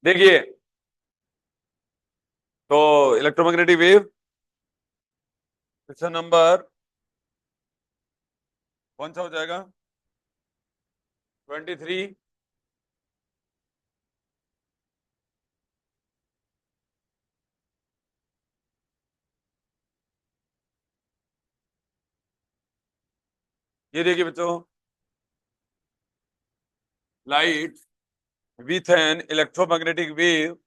देखिए, तो electromagnetic wave question number कौन सा हो जाएगा? 23। ये देखिए बच्चों, light with an electromagnetic wave,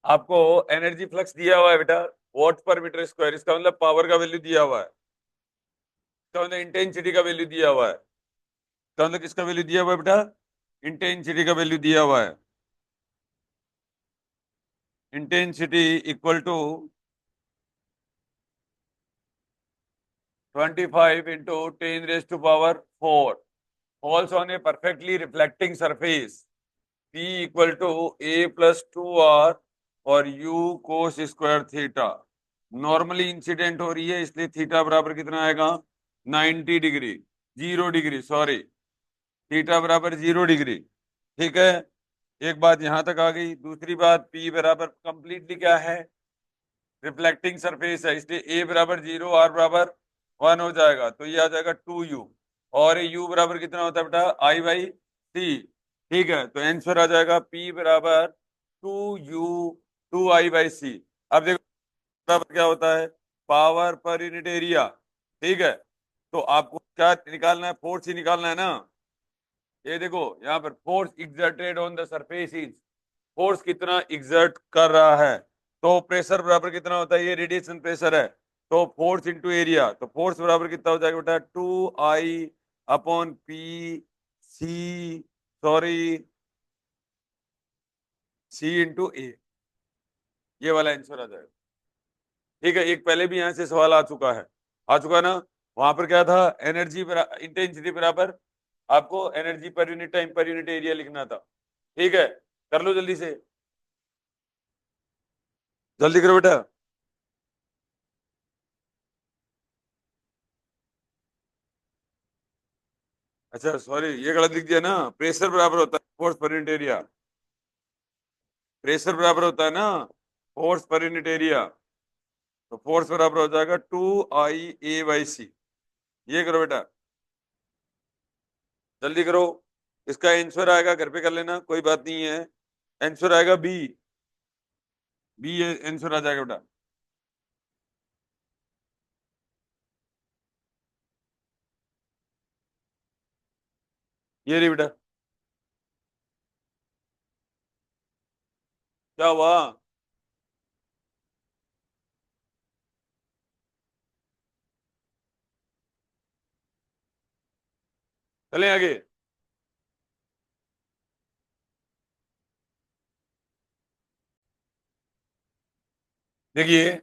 आपको एनर्जी फ्लक्स दिया हुआ है बेटा, वॉट पर मीटर स्क्वायर। इसका मतलब पावर का वैल्यू दिया हुआ है, इसका मतलब इंटेंसिटी का वैल्यू दिया हुआ है। इसका मतलब किसका वैल्यू दिया हुआ है बेटा? इंटेंसिटी का वैल्यू दिया हुआ है। Intensity equal to 25 into 10⁻⁴ falls on a perfectly reflecting surface P equal to A plus 2R और U cos square theta. Normally incident हो रही है, इसलिए थीटा बराबर कितना आएगा? 90 डिग्री, 0 डिग्री, सॉरी, थीटा बराबर 0 डिग्री। ठीक है, एक बात यहां तक आ गई। दूसरी बात, P बराबर कंप्लीटली क्या है? रिफ्लेक्टिंग सरफेस है, इसलिए ए बराबर 0, आर बराबर 1 हो जाएगा, तो ये आ जाएगा 2u। और यू बराबर कितना होता है बेटा? I/c। ठीक है, तो आंसर आ जाएगा P बराबर 2u 2I/c। अब देखो बराबर क्या होता है? Power per unit area. ठीक है, तो आपको क्या निकालना है? फोर्स ही निकालना है ना। ये देखो यहाँ पर force exerted on the surface is, force कितना एग्जर्ट कर रहा है। तो प्रेशर बराबर कितना होता है? ये रेडिएशन प्रेशर है, तो फोर्स इंटू एरिया, तो फोर्स बराबर कितना हो जाएगा बेटा? 2I/P सी, सॉरी, C/A। ये वाला आंसर आ जाएगा। ठीक है, एक पहले भी यहाँ से सवाल आ चुका है, आ चुका ना। वहां पर क्या था? एनर्जी इंटेंसिटी बराबर आपको energy per unit time per unit area लिखना था। ठीक है, कर लो जल्दी से, जल्दी करो बेटा। अच्छा सॉरी, ये गलत लिख दिया ना। प्रेशर बराबर होता है force per unit area, pressure बराबर होता है ना फोर्स पर यूनिट एरिया। तो फोर्स बराबर हो जाएगा 2I/A/c। ये करो बेटा, जल्दी करो। इसका आंसर आएगा, घर पे कर लेना, कोई बात नहीं है। आंसर आएगा बी, बी आंसर आ जाएगा बेटा। ये रही बेटा। क्या हुआ? चले आगे। देखिए,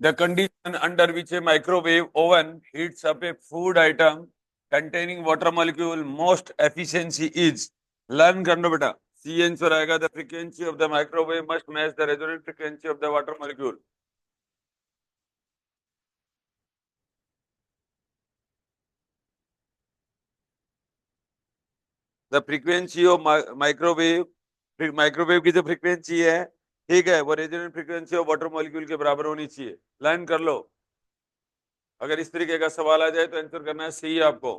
the condition under which a microwave oven heats up a food item containing water molecule most efficiency is, learn कर लो बेटा। सी आंसर आएगा, the frequency of the microwave must match the resonant frequency of the water molecule। the frequency of microwave, microwave की जो frequency है, ठीक है, वो resonant frequency of water molecule के बराबर होनी चाहिए। लर्न कर लो। अगर इस तरीके का सवाल आ जाए तो आंसर करना है सी आपको।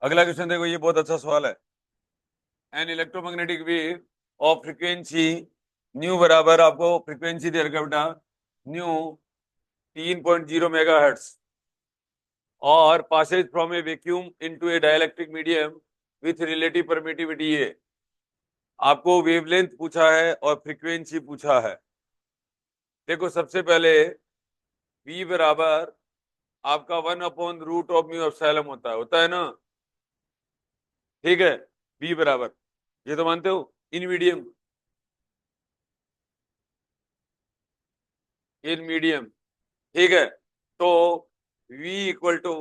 अगला क्वेश्चन देखो, ये बहुत अच्छा सवाल है। An electromagnetic wave of frequency nu बराबर, आपको फ्रीक्वेंसी दे रखा बेटा, न्यू 3.0 मेगाहर्ट्ज, और passes from a vacuum into a dielectric medium with relative permittivity a. आपको वेवलेंथ पूछा है और फ्रीक्वेंसी पूछा है। देखो सबसे पहले v बराबर आपका 1/√μ होता है ना। ठीक है, v बराबर, ये तो मानते हो, इन मीडियम, इन मीडियम। ठीक है, तो v इक्वल टू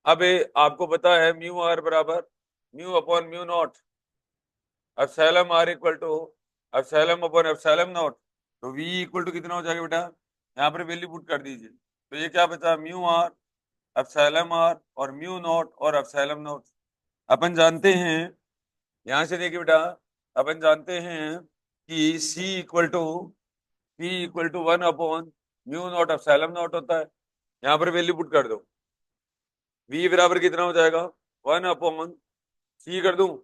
अब आपको पता है म्यू आर बराबर mu upon mu not, epsilon R equal to epsilon upon epsilon not. तो v इक्वल टू कितना हो जाएगा बेटा, यहाँ पर वैल्यू पुट कर दीजिए। तो ये क्या बचा, म्यू आर, एप्सिलॉन आर और म्यू नॉट और एप्सिलॉन नॉट। अपन जानते हैं, यहां से देखिए बेटा, अपन जानते हैं कि c equal to 1 upon mu not epsilon not होता है। यहाँ पर वैल्यू पुट कर दो, v बराबर कितना हो जाएगा, 1 अपॉन c कर दूं,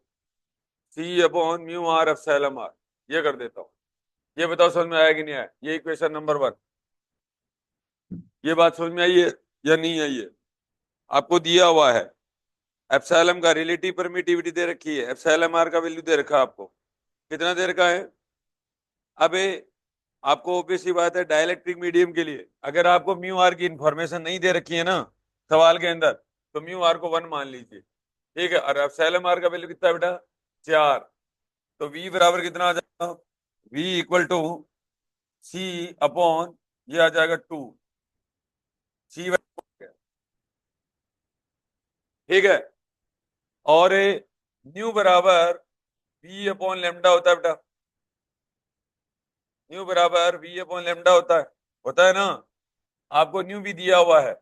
c upon mu R epsilon R, ये कर देता हूँ। ये बताओ समझ में आया कि नहीं आया, ये इक्वेशन नंबर 1। ये बात समझ में आई है या नहीं आई है? आपको दिया हुआ है एप्सिलॉन का रिलेटिव परमिटिविटी दे रखी है, एप्सिलॉन आर का वैल्यू दे रखा है आपको, कितना दे रखा है। अब आपको ऑब्वियस सी बात है, डाइलेक्ट्रिक मीडियम के लिए अगर आपको म्यू आर की इंफॉर्मेशन नहीं दे रखी है ना सवाल के अंदर, तो म्यू आर को 1 मान लीजिए, ठीक है। और एप्सिलॉन आर का वैल्यू कितना है बेटा, 4। तो v बराबर कितना आ जाएगा, v equal to C upon ये आ जाएगा 2 सी, ठीक है। और न्यू बराबर v अपॉन लेमडा होता है बेटा, न्यू बराबर v अपॉन लेमडा होता है ना। आपको न्यू भी दिया हुआ है,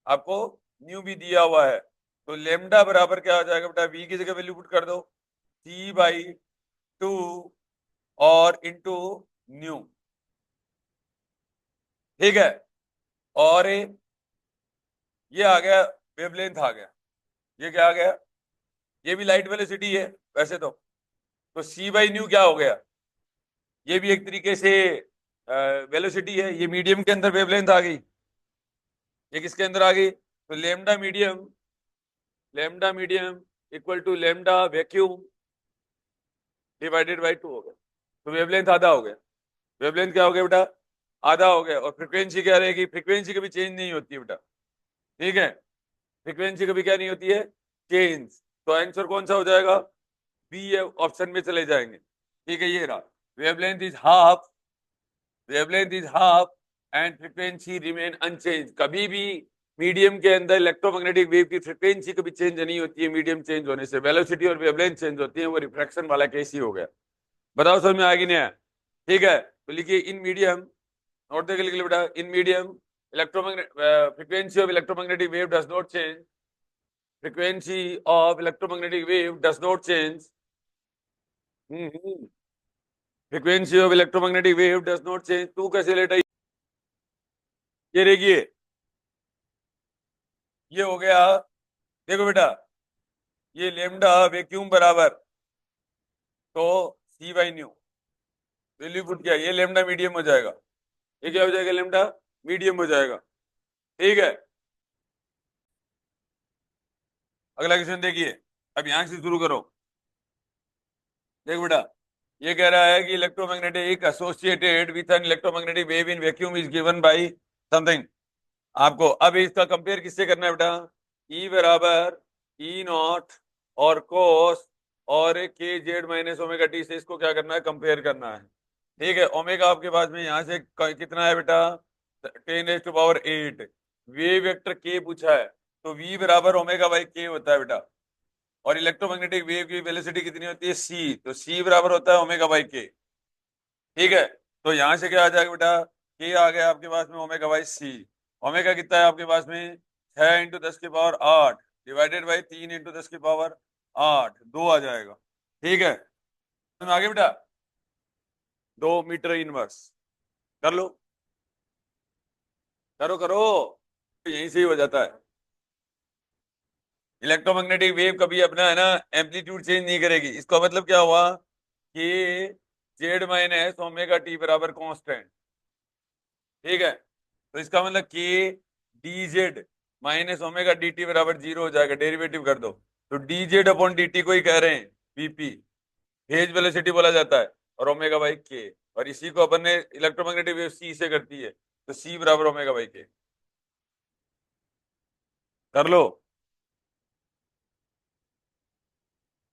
आपको न्यू भी दिया हुआ है। तो लेमडा बराबर क्या आ जाएगा बेटा, v की जगह वैल्यू पुट कर दो, c/2 और इंटू न्यू, ठीक है। और ये आ गया, वेवलेंथ आ गया, ये क्या आ गया, ये भी लाइट वेलोसिटी है वैसे तो c/न्यू क्या हो गया, ये भी एक तरीके से वेलोसिटी है। ये मीडियम के अंदर वेवलेंथ आ गई, ये किसके अंदर आ गई, तो lambda medium equal to lambda vacuum divided by 2 हो गया। तो वेवलेंथ आधा हो गया, वेवलेंथ क्या हो गया बेटा, आधा हो गया। और फ्रीक्वेंसी क्या रहेगी, फ्रीक्वेंसी कभी चेंज नहीं होती है बेटा, ठीक है। फ्रीक्वेंसी कभी क्या नहीं होती है, चेंज। तो आंसर कौन सा हो जाएगा, बी ऑप्शन में चले जाएंगे, ठीक है। ये रहा, wavelength is half, wavelength is half and frequency remain unchange. कभी भी मीडियम के अंदर इलेक्ट्रोमैग्नेटिक वेव की फ्रीक्वेंसी कभी चेंज नहीं होती है, मीडियम चेंज होने से वेलोसिटी और वेवलेंथ चेंज होती है, वो रिफ्रैक्शन वाला केस ही हो गया। बताओ समझ में आएगी नहीं आया, ठीक है। तो लिखिए इन मीडियम, नोट देके लिख लो बेटा, in medium electromagnet frequency of electromagnetic wave does not change, frequency of electromagnetic wave does not change, frequency of electromagnetic wave does not change. तू कैसे लेटा, ये देखिए, ये हो गया, देखो बेटा, ये लेमडा वैक्यूम बराबर, तो c/न्यू वैल्यू पुट किया, ये लेमडा मीडियम हो जाएगा, ये क्या हो जाएगा, लेमडा मीडियम हो जाएगा, ठीक है। अगला क्वेश्चन देखिए, अब यहां से शुरू करो। देखो बेटा, ये कह रहा है कि electromagnetic associated with an electromagnetic wave in vacuum is given by something. आपको अब इसका कंपेयर किससे करना है बेटा, ई बराबर ई नॉट और कोस और के जेड माइनस ओमेगा टी से इसको क्या करना है, कंपेयर करना है, ठीक है। ओमेगा आपके पास में यहाँ से कितना है बेटा, 10⁸ वेव वेक्टर के पूछा है, तो v बराबर ओमेगा बाई के होता है बेटा। और इलेक्ट्रोमैग्नेटिक वेव की वेलोसिटी कितनी होती है, c, तो c बराबर होता है ओमेगा बाई के, ठीक है। तो यहां से क्या आ जाएगा बेटा, के आ गया आपके पास में ओमेगा बाई सी। ओमेगा कितना है आपके पास में, 6 × 10⁸ डिवाइडेड बाई 3 × 10⁸ 2 आ जाएगा, ठीक है। आगे बेटा 2 मीटर इनवर्स कर लो, करो करो, यहीं से ही हो जाता है। इलेक्ट्रोमैग्नेटिक वेव कभी अपना है ना एम्पलीट्यूड चेंज नहीं करेगी, इसका मतलब क्या हुआ कि जेड माइनस ओमेगा टी बराबर कांस्टेंट, ठीक है। तो इसका मतलब कि D Z minus omega D T बराबर 0 हो जाएगा, डेरिवेटिव कर दो। तो D Z upon D T को ही कह रहे हैं वीपी, फेज वेलोसिटी बोला जाता है, और ओमेगा बाई के, और इसी को अपन ने इलेक्ट्रोमैग्नेटिक वेव सी से करती है, तो सी बराबर ओमेगा बाई के कर लो।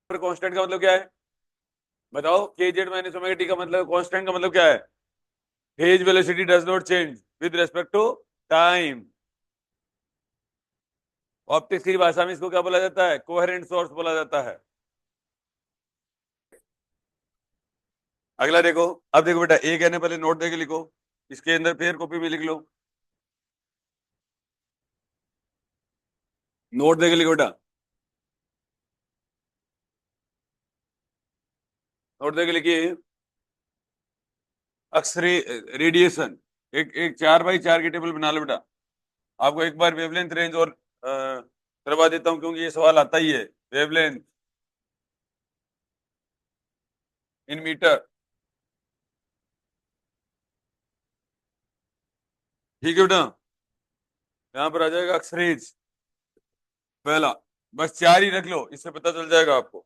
कांस्टेंट का मतलब क्या है बताओ, के जेड माइनस ओमेगा टी का मतलब, कांस्टेंट का मतलब क्या है, phase velocity does not change with respect to time, optics की भाषा में इसको क्या बोला जाता है? कोहेरेंट सोर्स बोला जाता है। अगला देखो, अब देखो बेटा, ए कहने पहले नोट देके लिखो, इसके अंदर फिर कॉपी में लिख लो, नोट देके लिखो बेटा, नोट देके लिखिए। अक्सरे रेडिएशन, एक एक 4x4 की टेबल बना लो बेटा। आपको एक बार वेवलेंथ रेंज और करवा देता हूँ, क्योंकि ये सवाल आता ही है। वेवलेंथ इन मीटर, ठीक है बेटा। यहाँ पर आ जाएगा अक्सरेज पहला, बस 4 ही रख लो, इससे पता चल जाएगा आपको।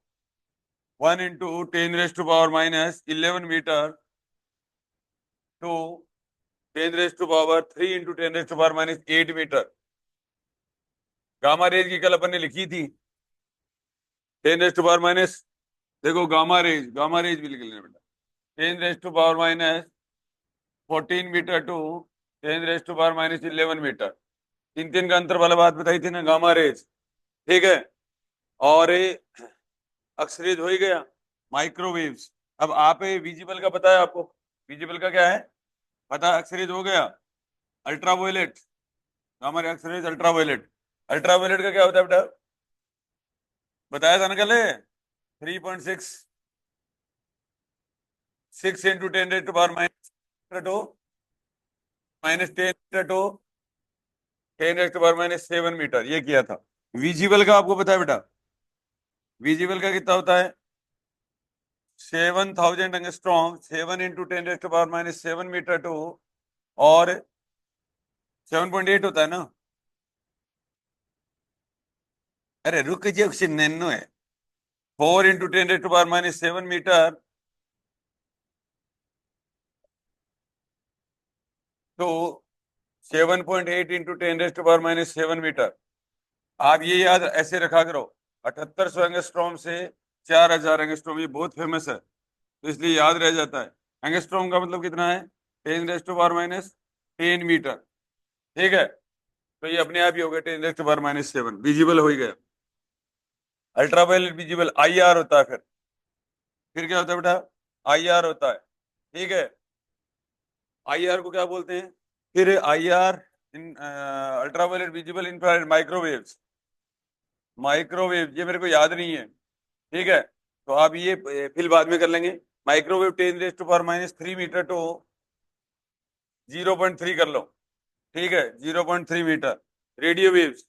1 × 10⁻⁻11 metre to 10⁻³ × 10⁻⁻8 metre. Gamma rays की कल अपन ने लिखी थी, 10⁻⁻, देखो गामा रेज भी लिख लेना बेटा, 10⁻⁻14 मीटर टू 10⁻⁻11 मीटर। तीन तीन का अंतर वाला बात बताई थी ना, गामा रेज, ठीक है। और अक्सरेज हो ही गया। माइक्रोवेव्स, अब आप विजिबल का पता है आपको, विजिबल का क्या है पता? अक्सरेज हो गया। Ultraviolet, gamma ray अक्सरेज ultraviolet, ultraviolet का क्या होता है बेटा? बताया था ना कल, 3.66 × 10⁻⁻10⁻⁻7 मीटर, ये किया था। विजिबल का आपको पता है बेटा? विजिबल का कितना होता है? 7,000 एंगस्ट्रॉम, 7 × 10⁻⁻7 मीटर टू, और 7.8 होता है ना। अरे रुक जी, क्वेश्चन नन्नो है। 4 × 10⁻⁻7 मीटर तो 7.8 × 10⁻⁻7 मीटर। आप ये याद ऐसे रखा करो, 7800 एंगस्ट्रॉम से 4000 एंगस्ट्रॉम, ये बहुत फेमस है, तो इसलिए याद रह जाता है। एंगस्ट्रॉम का मतलब कितना है? 10⁻⁻10 मीटर, ठीक है। तो ये अपने आप ही हो गया 10⁻⁻7, विजिबल हो ही गया। अल्ट्रावायलेट विजिबल IR होता है। फिर क्या होता है बेटा? IR होता है, ठीक है। IR को क्या बोलते हैं? फिर IR इन ultraviolet visible infrared microwaves, microwave ये मेरे को याद नहीं है, ठीक है। तो आप ये फिल बाद में कर लेंगे। माइक्रोवेव 10⁻³ मीटर टू 0.3 कर लो, ठीक है, 0.3 metre. Radio waves,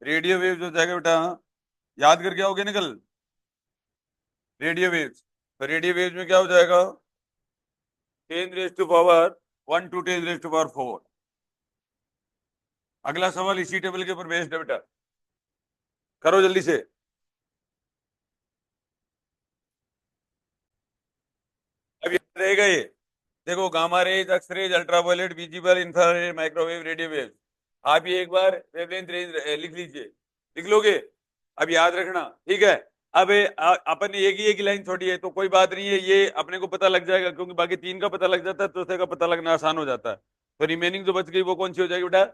radio waves हो जाएगा बेटा, याद करके आओगे ना कल, रेडियो वेव्स। तो रेडियो वेव्स में क्या हो जाएगा? 10⁻1 टू 10⁻4। अगला सवाल इसी टेबल के ऊपर बेस्ड है बेटा, करो जल्दी से। अब याद रहेगा ये, देखो gamma rays, X rays, ultraviolet, visible, infrared, microwave, radio wave. आप ये एक बार वेवलेंथ रेंज लिख लीजिए, लिख लोगे? अब याद रखना, ठीक है। अब अपन ने एक ही लाइन छोड़ी है, तो कोई बात नहीं है, ये अपने को पता लग जाएगा, क्योंकि बाकी तीन का पता लग जाता है, चौथे का पता लगना आसान हो जाता है। तो रिमेनिंग जो बच गई वो कौन सी हो जाएगी बेटा?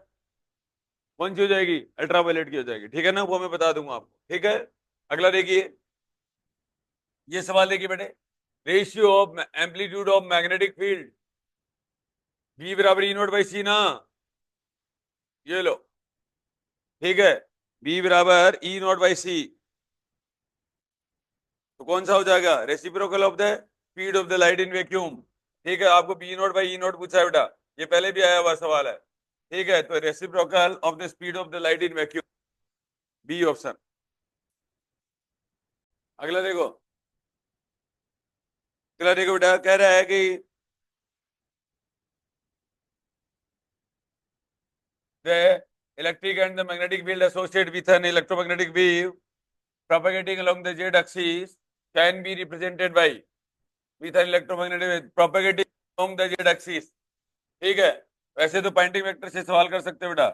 कौन सी हो जाएगी? अल्ट्रावायलेट की हो जाएगी, ठीक है ना, वो मैं बता दूंगा आपको, ठीक है। अगला देखिए, ये सवाल देखिए बेटे, ratio of amplitude of magnetic field, B बराबर ई नोट बाई सी ना, ये लो, ठीक है। बी बराबर ई नोट बाई सी, तो कौन सा हो जाएगा? Reciprocal of the speed of the light in vacuum, ठीक है। आपको B not by E not पूछा है बेटा, ये पहले भी आया हुआ सवाल है, ठीक है। तो reciprocal of the speed of the light in vacuum, B option. अगला देखो, अगला देखो बेटा, कह रहा है कि the electric and the magnetic field associated with an electromagnetic wave propagating along the z-axis can be represented by, with an electromagnetic wave propagating along the z-axis, ठीक है। वैसे तो पॉइंटिंग वेक्टर से सवाल कर सकते हो बेटा,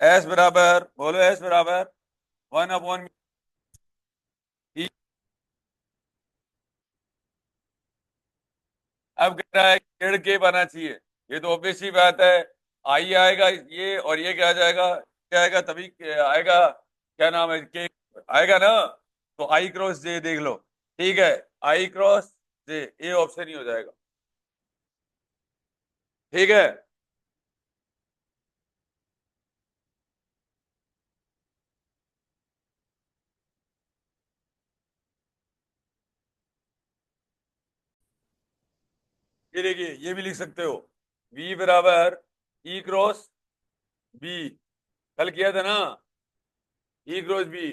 S बराबर, बोलो S बराबर 1/, अब कह रहा है जेड के बना चाहिए, ये तो ऑब्वियस सी बात है। आई आएगा ये, और ये क्या आ जाएगा, क्या आएगा तभी आएगा, क्या नाम है के आएगा ना, तो आई क्रॉस जे देख लो। ठीक है, आई क्रॉस जे, ये ऑप्शन ही हो जाएगा। ठीक है, ये देखिए ये भी लिख सकते हो, V बराबर ई क्रॉस बी, कल किया था ना, ई क्रॉस बी।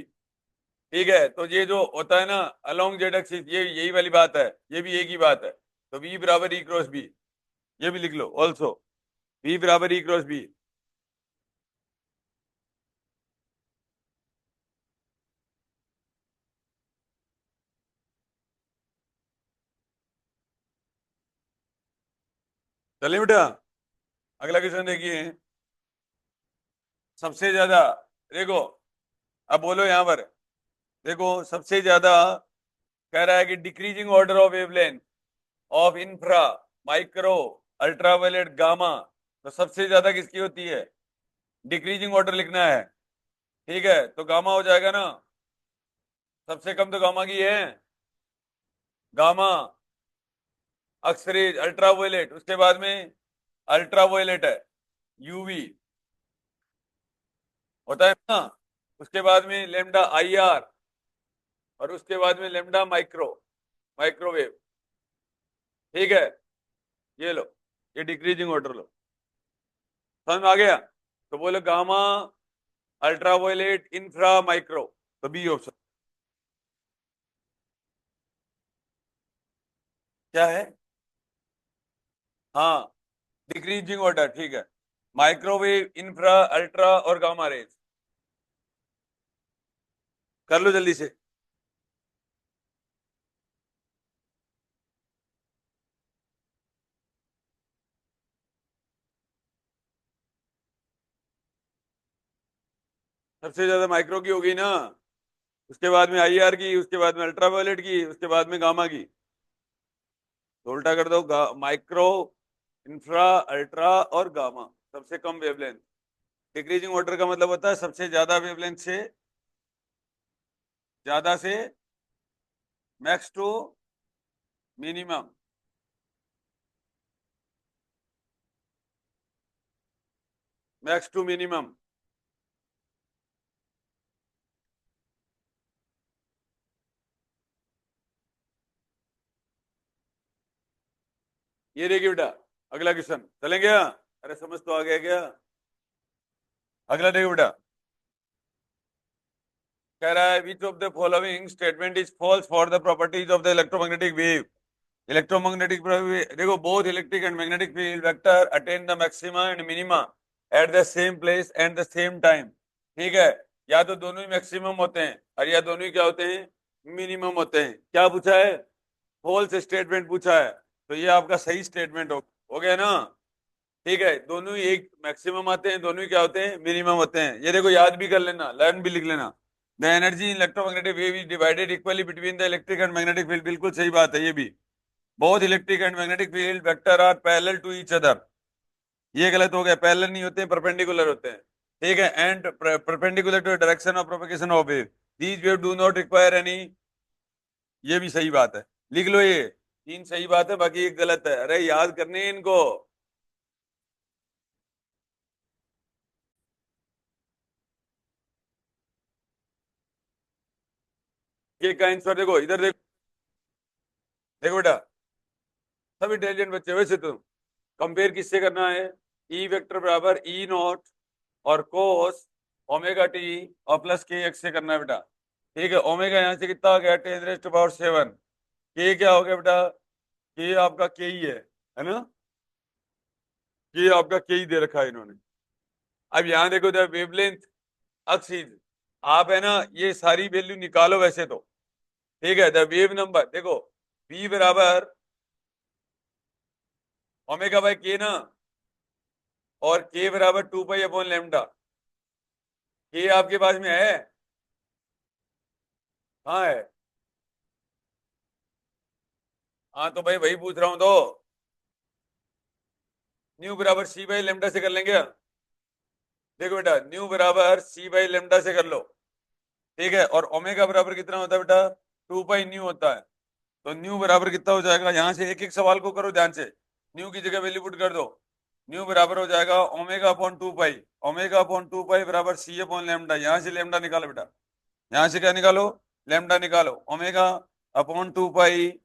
ठीक है, तो ये जो होता है ना अलोंग जेड एक्सिस, ये यही वाली बात है, ये भी एक ही बात है। तो V बराबर ई क्रॉस बी, ये भी लिख लो ऑल्सो, V बराबर ई क्रॉस बी। चलिए बेटा, अगला क्वेश्चन देखिए। सबसे ज्यादा, देखो, अब बोलो यहां पर, देखो सबसे ज्यादा कह रहा है कि decreasing order of wavelength of infra, micro, ultraviolet, gamma, तो सबसे ज्यादा किसकी होती है? डिक्रीजिंग ऑर्डर लिखना है। ठीक है, तो गामा हो जाएगा ना, सबसे कम तो गामा की है, गामा, अक्सरेज, अल्ट्रावायलेट, उसके बाद में अल्ट्रावायलेट है, यूवी होता है ना, उसके बाद में लेमडा आई आर, और उसके बाद में लेमडा माइक्रो, माइक्रोवेव। ठीक है, ये लो, ये डिक्रीजिंग ऑर्डर लो, समझ में आ गया? तो बोले गामा, अल्ट्रावायलेट, इंफ्रा, माइक्रो, तो बी ऑप्शन। क्या है? हाँ, डिक्रीजिंग ऑर्डर, ठीक है, माइक्रोवेव, इंफ्रा, अल्ट्रा और गामा रेज। कर लो जल्दी से। सबसे ज्यादा माइक्रो की हो गई ना, उसके बाद में आईआर की, उसके बाद में अल्ट्रावायलेट की, उसके बाद में गामा की, तो उल्टा कर दो, माइक्रो, इंफ्रा, अल्ट्रा और गामा, सबसे कम वेवलेंथ। डिक्रीजिंग ऑर्डर का मतलब होता है सबसे ज्यादा वेवलेंथ से, ज्यादा से max to minimum. Max to minimum. ये देखिए बेटा, अगला क्वेश्चन चलें क्या? अरे समझ तो आ गया क्या? अगला देखो बेटा, कह रहा है which of the following statement is false for the properties of the electromagnetic wave. Electromagnetic wave, देखो both electric and magnetic field vector attain the maxima and minima at the same place and the same time. ठीक है, या तो दोनों ही maximum होते हैं और या दोनों ही क्या होते हैं? मिनिमम होते हैं। क्या पूछा है? फॉल्स स्टेटमेंट पूछा है, तो ये आपका सही स्टेटमेंट हो गया ना। ठीक है, दोनों ही एक मैक्सिमम आते हैं, दोनों ही क्या होते हैं? मिनिमम होते हैं। ये देखो याद भी कर लेना, लर्न भी लिख लेना। The energy in electromagnetic wave is divided equally between the electric and magnetic field, बिल्कुल सही बात है ये भी। Both electric and magnetic field vector are parallel to each other, ये गलत हो गया, पैरेलल नहीं होते हैं, परपेंडिकुलर होते हैं। ठीक है, and perpendicular to direction of propagation of wave, these wave do not require any, ये भी सही बात है, लिख लो ये। तीन सही बात है, बाकी एक गलत है, अरे याद करने हैं इनको। ये का आंसर देखो, इधर देखो, देखो बेटा, सब इंटेलिजेंट बच्चे वैसे तुम, कंपेयर किससे करना है? ई वेक्टर बराबर ई नॉट और कोस ओमेगा टी और प्लस के एक्स से करना है बेटा। ठीक है, ओमेगा यहाँ से कितना आ गया? 10⁻⁷। के क्या हो गया बेटा? के आपका के ही है ना? के आपका के ही दे रखा है इन्होंने। अब यहाँ देखो, द वेवलेंथ एक्सिस, आप है ना ये सारी वैल्यू निकालो वैसे तो। ठीक है, द वेव नंबर देखो, v बराबर ओमेगा बाय के ना, और के बराबर 2 पाई अपॉन लैम्डा। के आपके पास में है? हाँ है। हाँ तो भाई वही पूछ रहा हूँ, तो न्यू बराबर सी बाई लेमडा से कर लेंगे। देखो बेटा, न्यू बराबर सी बाई लेमडा से कर लो। ठीक है, और ओमेगा बराबर कितना होता है बेटा, 2 पाई न्यू होता है। तो न्यू बराबर कितना हो जाएगा, यहां से एक एक सवाल को करो ध्यान से, न्यू की जगह वैल्यू पुट कर दो। न्यू बराबर हो जाएगा ओमेगा अपॉन 2 पाई, ओमेगा अपॉन 2 पाई बराबर सी अपॉन लेमडा। यहां से लेमडा निकालो बेटा, यहां से क्या निकालो, लेमडा निकालो। Omega upon 2 pi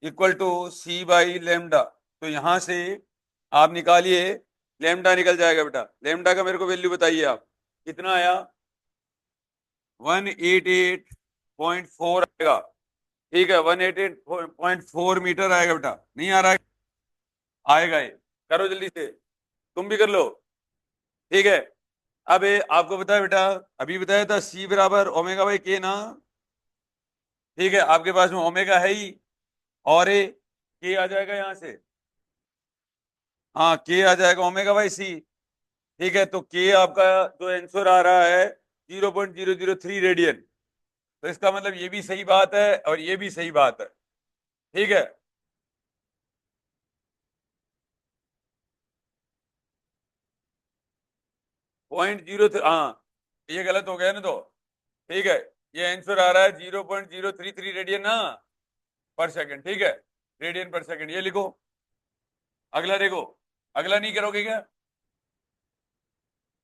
equal to C by lambda. तो यहां से आप निकालिए, लेमडा निकल जाएगा बेटा। लेमडा का मेरे को वैल्यू बताइए आप, कितना आया, 188.4 आएगा। ठीक है, 188.4 मीटर आएगा बेटा, नहीं आ रहा है, आएगा ये, करो जल्दी से, तुम भी कर लो। ठीक है, अब ये आपको बताया बेटा, अभी बताया था सी बराबर ओमेगा बाई के ना। ठीक है, आपके पास में ओमेगा है ही, और ये के आ जाएगा यहां से, हाँ के आ जाएगा ओमेगा बाई सी। ठीक है, तो के आपका जो आंसर आ रहा है 0.003 रेडियन। तो इसका मतलब ये भी सही बात है और ये भी सही बात है। ठीक है, 0.03, हाँ ये गलत हो गया ना तो। ठीक है, ये आंसर आ रहा है 0.033 रेडियन ना पर सेकंड। ठीक है, रेडियन पर सेकंड, ये लिखो। अगला देखो, अगला नहीं करोगे क्या,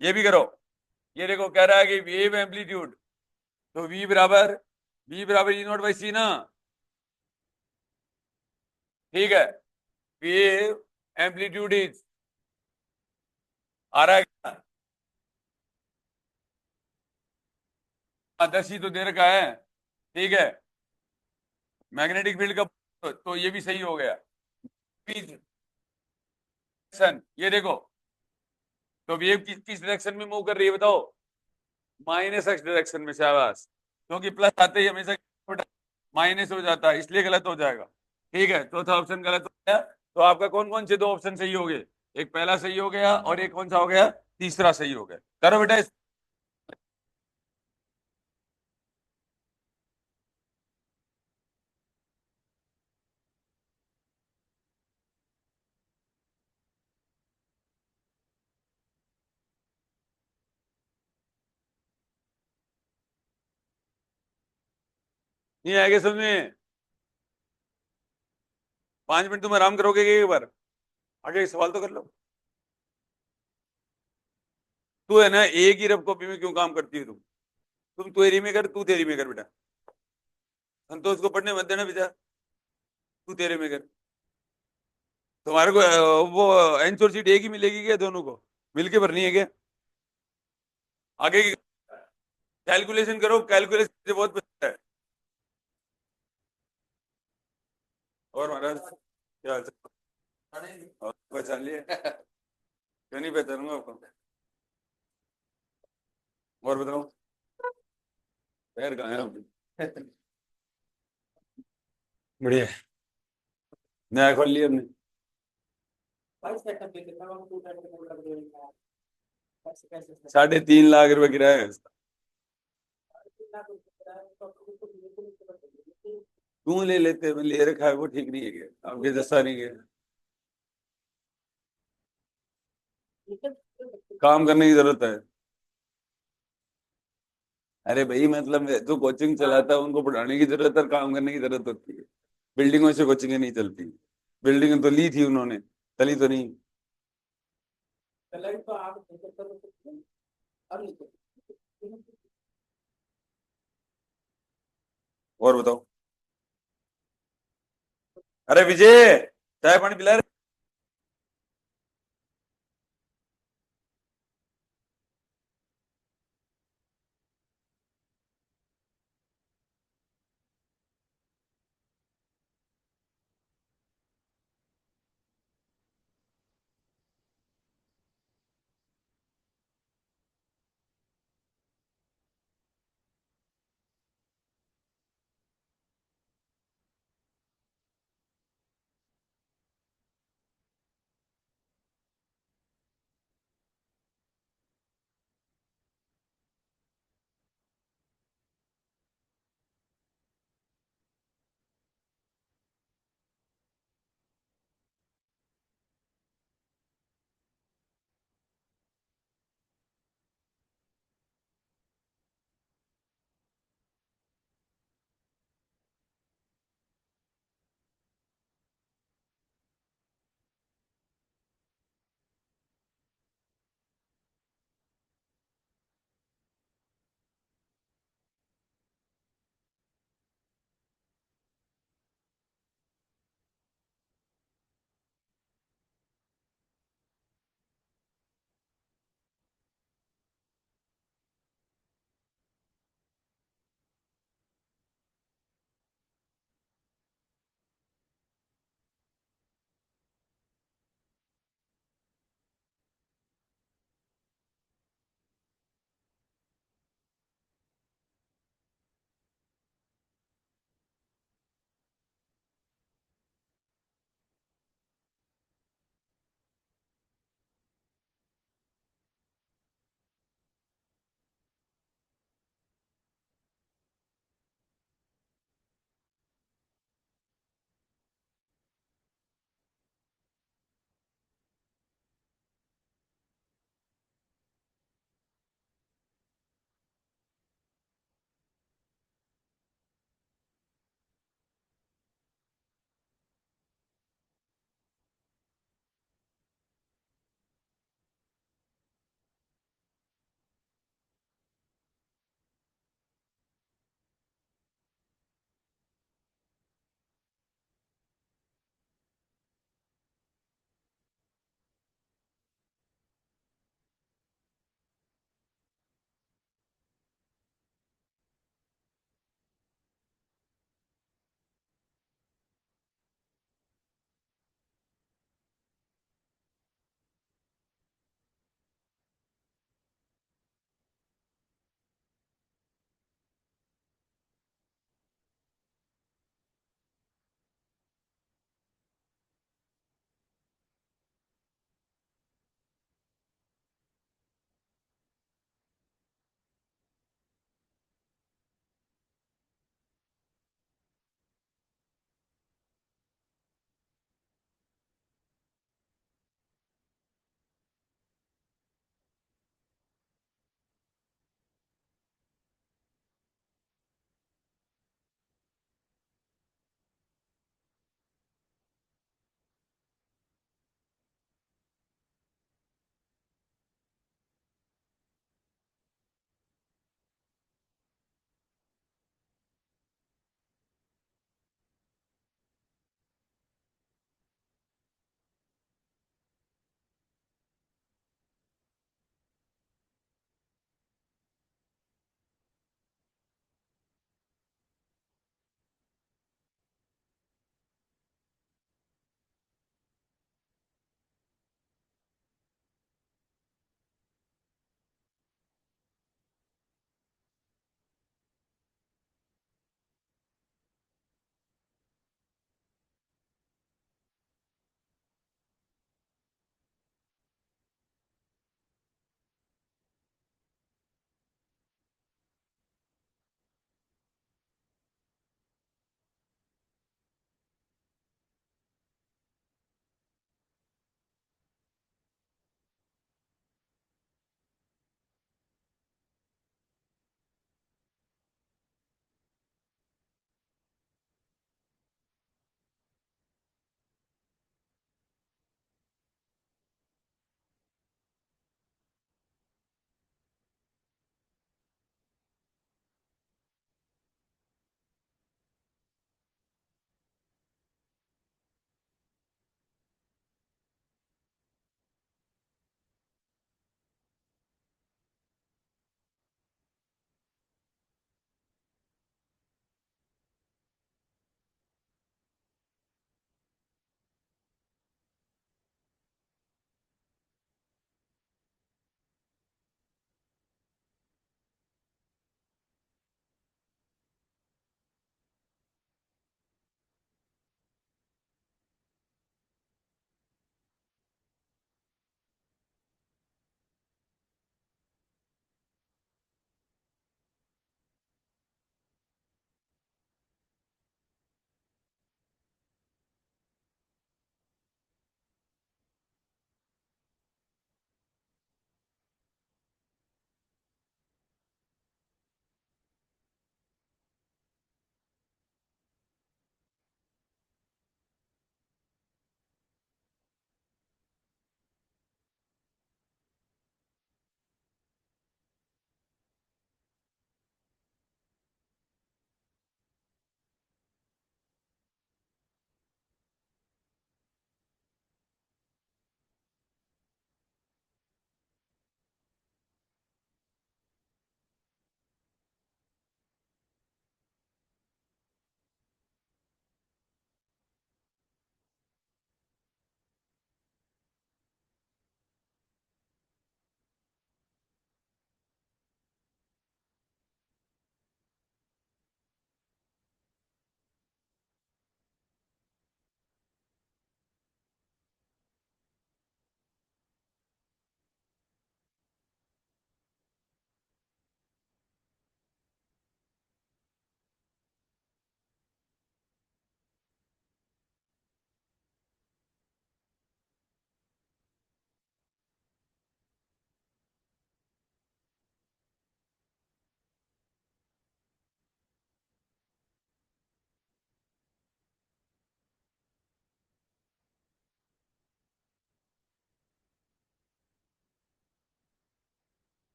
ये भी करो। ये देखो कह रहा है कि वेव एम्पलीट्यूड, तो वी बराबर ई नॉट बाई सी ना। ठीक है, वेव एम्पलीट्यूड इज, आ रहा है क्या? 10 ही तो दे रखा है। ठीक है, मैग्नेटिक फील्ड का, तो ये भी सही हो गया। ये देखो, तो वेव किस किस डायरेक्शन में मूव कर रही है बताओ, -x डायरेक्शन में, शाबाश। क्योंकि प्लस आते ही हमेशा माइनस हो जाता है, इसलिए गलत हो जाएगा। ठीक है, चौथा ऑप्शन गलत हो गया। तो आपका कौन कौन से दो ऑप्शन सही हो गए, एक पहला सही हो गया और एक कौन सा हो गया, तीसरा सही हो गया। करो बेटा नहीं आएगा समझ में, 5 मिनट तुम आराम करोगे कि एक बार, आगे एक सवाल तो कर लो। तू है ना एक ही रफ कॉपी में क्यों काम करती है तुम तेरी में कर, तू तेरी में कर बेटा, संतोष को पढ़ने मत देना बेटा, तू तेरे में कर। तुम्हारे को वो आंसर शीट एक ही मिलेगी क्या दोनों को, मिलके भरनी है क्या, आगे की कैलकुलेशन करो, कैलकुलेशन से बहुत बेहतर है। और महाराज क्या हाल चाल? और पहचान लिए, क्यों नहीं पहचानूंगा आपको, और बताओ, पैर कहाँ है आपके? बढ़िया है। नया खोल लिया हमने, 3.5 लाख रुपए किराया है इसका। क्यों ले लेते हैं, ले रखा है वो, ठीक नहीं है क्या आपके जैसा नहीं है, काम करने की जरूरत है। अरे भाई मतलब जो कोचिंग चलाता है उनको पढ़ाने की जरूरत है और काम करने की जरूरत होती है। बिल्डिंगों से कोचिंगें नहीं चलती, बिल्डिंग तो ली थी उन्होंने, चली तो नहीं। और बताओ, अरे विजय, चाय पानी पिला रहे?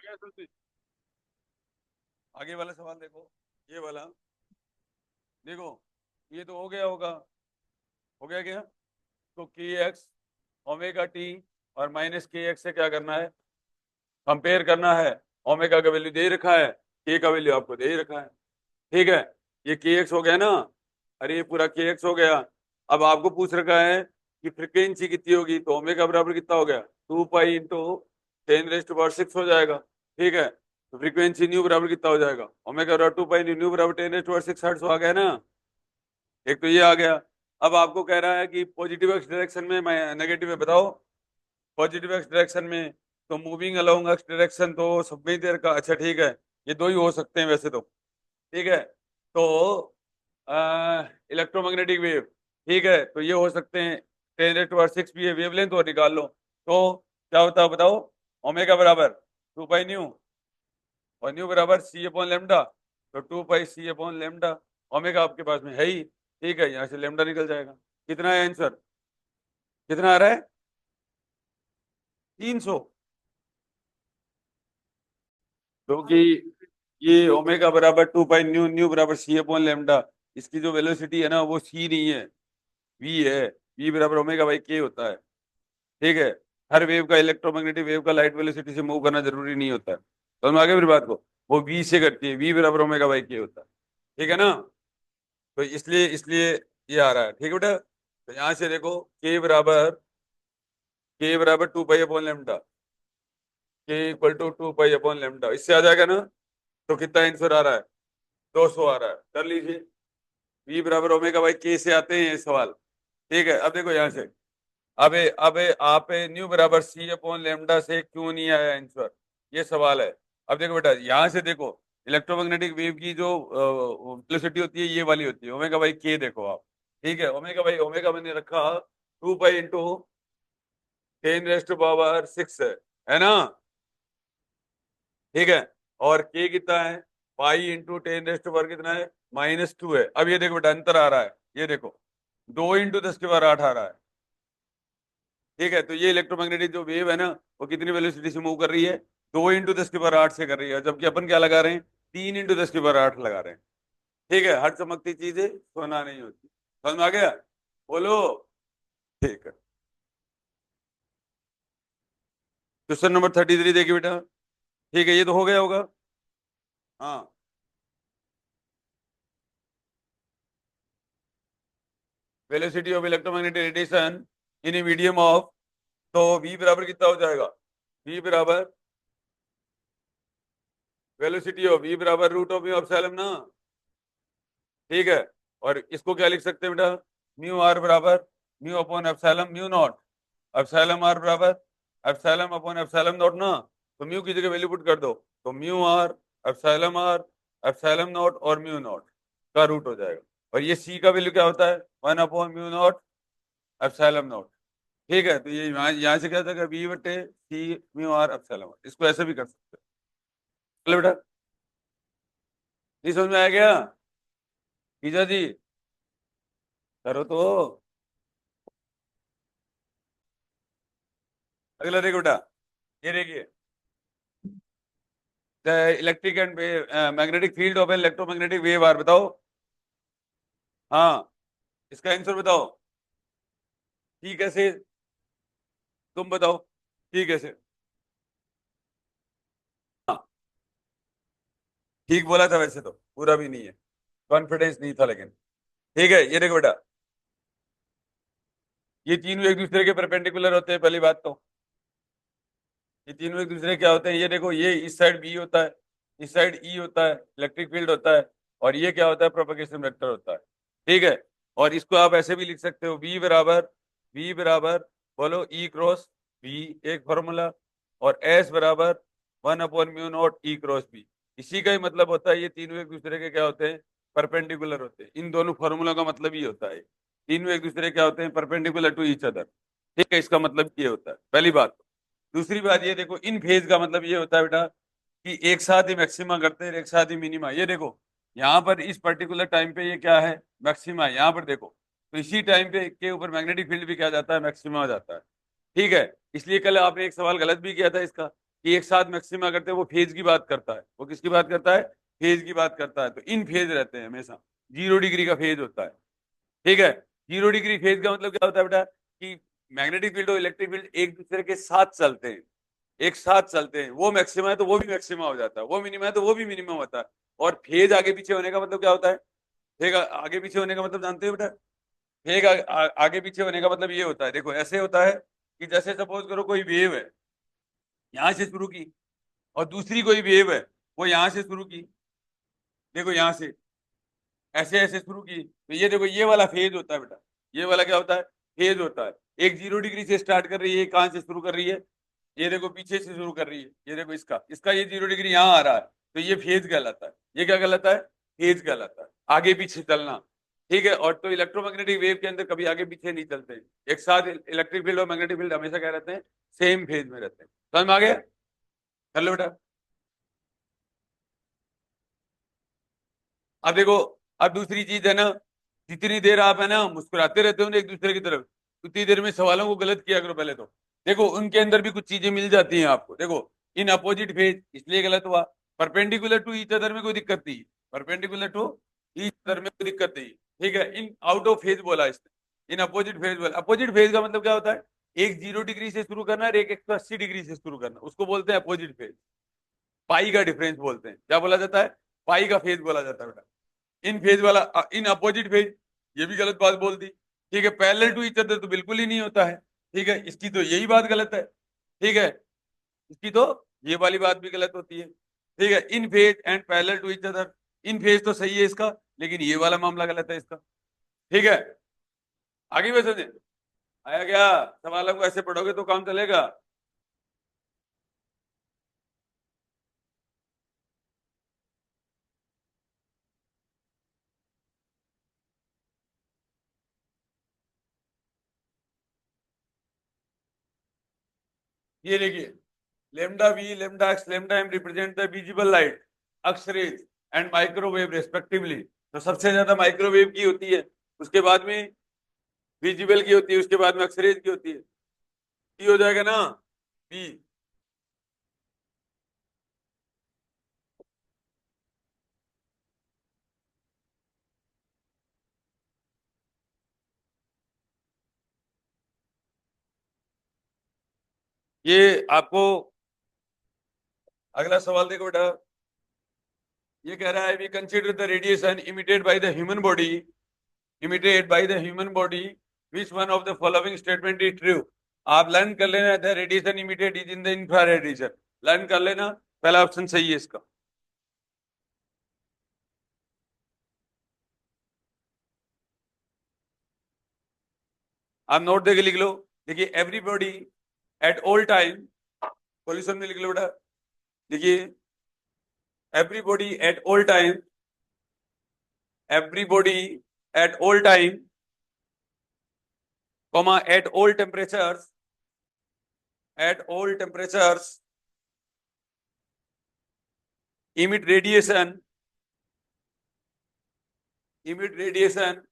गया सुनते? आगे वाला सवाल देखो, ये वाला देखो, ये तो हो गया होगा, हो गया क्या? तो के एक्स ओमेगा टी और माइनस के एक्स से क्या करना है, कंपेयर करना है। ओमेगा का वैल्यू दे ही रखा है, के का वैल्यू आपको दे ही रखा है, ठीक है। ये के एक्स हो गया ना, अरे ये पूरा के एक्स हो गया। अब आपको पूछ रखा है कि फ्रीक्वेंसी कितनी होगी, तो ओमेगा बराबर कितना हो गया, 2 पाई इंटू 10⁻6 हो जाएगा, ठीक है। तो फ्रीक्वेंसी न्यू बराबर कितना हो जाएगा, ओमेगा बराबर 2 पाई न्यू बराबर 10⁻6 हर्ट्ज आ गया ना, एक तो ये आ गया। अब आपको कह रहा है कि पॉजिटिव एक्स डायरेक्शन में, मैं नेगेटिव है बताओ। पॉजिटिव एक्स डायरेक्शन में तो मूविंग अलोंग एक्स डायरेक्शन तो सब में ही देर का, अच्छा ठीक है, ये दो ही हो सकते हैं वैसे तो, ठीक है। तो इलेक्ट्रोमैग्नेटिक वेव, ठीक है, तो ये हो सकते हैं, 10⁻6 भी है वेवलेंथ, और निकाल लो तो क्या होता है बताओ। ओमेगा बराबर 2 पाई न्यू, और न्यू बराबर सी अपॉन लेमडा, तो 2 पाई सी अपॉन लेमडा। ओमेगा आपके पास में है ही, ठीक है, यहाँ से लेमडा निकल जाएगा। कितना है आंसर, कितना आ रहा है, 300। क्योंकि ये ओमेगा बराबर 2 पाई न्यू, न्यू बराबर सी अपॉन लेमडा, इसकी जो वेलोसिटी है ना वो सी नहीं है, वी है। वी बराबर ओमेगा बाई के होता है, ठीक है। हर वेव का, इलेक्ट्रोमैग्नेटिक वेव का लाइट वेलोसिटी से मूव करना जरूरी नहीं होता है, तो हम आगे मेरी बात को, वो वी से करती है, वी बराबर ओमेगा बाई के होता है, ठीक है ना। तो इसलिए ये आ रहा है, ठीक है बेटा। तो यहाँ से देखो, के बराबर 2 pi upon lambda, K equal to 2 pi upon lambda, इससे आ जाएगा ना। तो कितना आंसर आ रहा है, 200 आ रहा है, कर लीजिए। वी बराबर ओमेगा बाई के से आते हैं ये सवाल, ठीक है। अब देखो यहाँ से, अबे आप न्यू बराबर सी अपॉन लेमडा से क्यों नहीं आया आंसर, ये सवाल है। अब देखो बेटा, यहाँ से देखो, इलेक्ट्रोमैग्नेटिक वेव की जो वेलोसिटी होती है ये वाली होती है, ओमेगा बाई के देखो आप, ठीक है। ओमेगा बाई ओमेगा मैंने रखा 2 पाई इंटू 10⁻6 है ना, ठीक है। और के कितना है, पाई इंटू 10⁻⁴ कितना है, -2 है। अब ये देखो बेटा, अंतर आ रहा है, ये देखो, 2 × 10⁻8 आ रहा है, ठीक है। तो ये इलेक्ट्रोमैग्नेटिक जो वेव है ना, वो कितनी वेलोसिटी से मूव कर रही है, 2 × 10⁻8 से कर रही है, जबकि अपन क्या लगा रहे हैं, 3 × 10⁻8 लगा रहे हैं, ठीक है। हर चमकती चीजें सोना नहीं होती, समझ में आ गया, बोलो, ठीक है। क्वेश्चन नंबर 33 देखिए बेटा, ठीक है, ये तो हो गया होगा, हाँ। Velocity of electromagnetic radiation in a medium of, तो v बराबर कितना हो जाएगा, v बराबर वेलोसिटी ऑफ v बराबर रूट ऑफ म्यू एप्सिलॉन ना, ठीक है। और इसको क्या लिख सकते हैं बेटा, म्यू आर बराबर mu upon epsilon mu not, epsilon R बराबर एप्सिलॉन अपॉन एप्सिलॉन नॉट ना। तो म्यू की जगह वैल्यू पुट कर दो, तो म्यू आर एप्सिलॉन नॉट और म्यू नॉट का रूट हो जाएगा। और ये सी का वैल्यू क्या होता है, 1/म्यू नॉट एप्सिलॉन नॉट, ठीक है। तो ये यहाँ से क्या था, बी बटे सी म्यू आर एप्सिलॉन, इसको ऐसे भी कर सकते हैं। चलो बेटा, नहीं समझ में आ गया, पीजा जी, करो तो। अगला देखो बेटा, ये देखिए, the electric and magnetic field of electromagnetic wave are, बताओ, हाँ, इसका आंसर बताओ, ठीक है से, तुम बताओ, ठीक है से, हाँ, ठीक बोला था वैसे तो, पूरा भी नहीं है, कॉन्फिडेंस नहीं था लेकिन, ठीक है। ये देखो बेटा, ये तीनों एक दूसरे के परपेंडिकुलर होते हैं, पहली बात तो, ये तीनों एक दूसरे क्या होते हैं, ये देखो, ये इस साइड बी होता है, इस साइड ई होता है, इलेक्ट्रिक फील्ड होता है, और ये क्या होता है, प्रोपगेशन वेक्टर होता है, ठीक है। और इसको आप ऐसे भी लिख सकते हो, वी बराबर बोलो ई क्रॉस बी, एक फॉर्मूला, और एस बराबर 1/म्यू नॉट ई क्रॉस बी, इसी का ही मतलब होता है, ये तीनों एक दूसरे के क्या होते हैं, परपेंडिकुलर होते हैं। इन दोनों फॉर्मूला का मतलब ये होता है, तीनों एक दूसरे क्या होते हैं, परपेंडिकुलर टू ईच अदर, ठीक है। इसका मतलब ये होता है, पहली बात। दूसरी बात ये देखो, इन फेज का मतलब ये होता है बेटा कि एक साथ ही मैक्सिमा करते हैं, एक साथ ही मिनिमा। ये देखो, यहाँ पर इस पर्टिकुलर टाइम पे ये क्या है, मैक्सिमा है, यहाँ पर देखो, तो इसी टाइम पे के ऊपर मैग्नेटिक फील्ड भी क्या जाता है, मैक्सिमा हो जाता है, ठीक है। इसलिए कल आपने एक सवाल गलत भी किया था इसका, कि एक साथ मैक्सिमा करते हैं, वो फेज की बात करता है। वो किसकी बात करता है? फेज की बात करता है। तो इन फेज रहते हैं हमेशा, 0 डिग्री का फेज होता है। ठीक है, 0 डिग्री फेज का मतलब क्या होता है बेटा? कि मैग्नेटिक फील्ड और इलेक्ट्रिक फील्ड एक दूसरे के साथ चलते हैं, एक साथ चलते हैं। वो मैक्सिमा है तो वो भी मैक्सिमा हो जाता है, वो मिनिमा है तो वो भी मिनिमम होता है। और फेज आगे पीछे होने का मतलब क्या होता है? फेज आगे पीछे होने का मतलब जानते हो बेटा? फेज आगे पीछे होने का मतलब ये होता है, देखो ऐसे होता है कि जैसे सपोज करो कोई वेव है, यहां से शुरू की, और दूसरी कोई वेव है, वो यहां से शुरू की, देखो यहां से ऐसे ऐसे शुरू की, तो ये देखो ये वाला फेज होता है बेटा। ये वाला क्या होता है? फेज होता है। एक 0 डिग्री से स्टार्ट कर रही है, कहां से शुरू कर रही है? ये देखो पीछे से शुरू कर रही है, ये देखो इसका इसका ये 0 डिग्री यहाँ आ रहा है, तो ये फेज कहलाता है। ये क्या कहलाता है? फेज कहलाता है, आगे पीछे चलना। ठीक है, और तो इलेक्ट्रोमैग्नेटिक वेव के अंदर कभी आगे पीछे नहीं चलते, एक साथ इलेक्ट्रिक फील्ड और मैग्नेटिक फील्ड हमेशा क्या रहते हैं? सेम फेज में रहते हैं। समझ में आ गया? कर लो बेटा। अब देखो, अब दूसरी चीज है ना, जितनी देर आप है ना मुस्कुराते रहते हो ना एक दूसरे की तरफ, उतनी देर में सवालों को गलत किया करो पहले तो। देखो उनके अंदर भी कुछ चीजें मिल जाती हैं आपको। देखो, इन अपोजिट फेज इसलिए गलत हुआ, परपेंडिकुलर टू ईच अदर में कोई दिक्कत नहीं, परपेंडिकुलर टू ईच अदर में कोई दिक्कत नहीं। ठीक है, इन आउट ऑफ फेज बोला इसने, इन अपोजिट फेज बोला। अपोजिट फेज का मतलब क्या होता है? एक 0 डिग्री से शुरू करना और एक 180 डिग्री से शुरू करना, उसको बोलते हैं अपोजिट फेज। पाई का डिफरेंस बोलते हैं, क्या बोला जाता है? पाई का फेज बोला जाता है बेटा। इन फेज वाला, इन अपोजिट फेज, ये भी गलत बात बोल दी। ठीक है, पैरेलल टू ईच अदर तो बिल्कुल ही नहीं होता है। ठीक है, इसकी तो यही बात गलत है। ठीक है, इसकी तो ये वाली बात भी गलत होती है। ठीक है, in phase and parallel to each other, in phase तो सही है इसका, लेकिन ये वाला मामला गलत है इसका। ठीक है, आगे भी समझे? आया क्या? सवालों को ऐसे पढ़ोगे तो काम चलेगा। ये देखिए, lambda v, lambda x, lambda m represent the visible light, X rays and microwave respectively। तो सबसे ज्यादा माइक्रोवेव की होती है, उसके बाद में विजिबल की होती है, उसके बाद में एक्सरेज की होती है। की हो जाएगा ना? बी। ये आपको अगला सवाल देखो बेटा, ये कह रहा है we consider the radiation emitted by the human body, emitted by the human body, which one of the following statement is true. आप लर्न कर लेना, the radiation emitted is in the infrared region, learn कर लेना, पहला option सही है इसका। आप नोट देके लिख लो। देखिए, everybody at all time, solution में लिख लो बेटा। देखिए, everybody at all time, everybody at all time, comma at all temperatures emit radiation, emit radiation,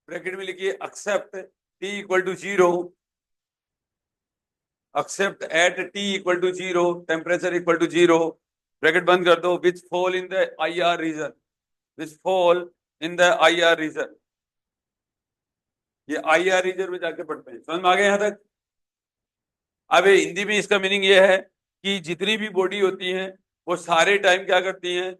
bracket में लिखिए except t equal to zero, except at t equal to zero, temperature equal to zero, bracket बंद कर दो, which fall in the I R region, which fall in the I R region. ये I R reason में जाके पढ़ते हैं। समझ में आ गया यहां तक? अब हिंदी में इसका मीनिंग ये है कि जितनी भी बॉडी होती हैं वो सारे टाइम क्या करती हैं?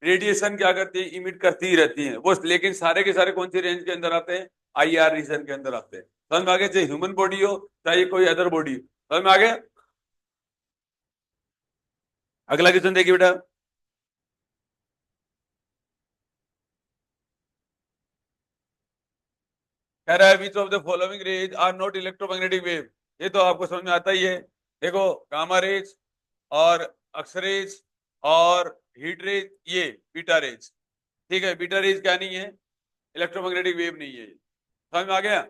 रेडिएशन क्या करती है? इमिट करती ही रहती हैं वो, लेकिन सारे के सारे कौन सी रेंज के अंदर आते हैं? आईआर रीजन के अंदर आते हैं। समझ में आ गया? चाहे ह्यूमन बॉडी हो, चाहे कोई अदर बॉडी हो। समझ में आ गया? अगला क्वेश्चन देखिए बेटा, कह रहा है which of the following rays are not electromagnetic wave. ये तो आपको समझ में आता ही है। देखो, गामा रेज और एक्स रेज और हीट रेज, ये बीटा रेज। ठीक है, बीटा रेज क्या नहीं है? इलेक्ट्रोमैग्नेटिक वेव नहीं है। समझ में आ गया?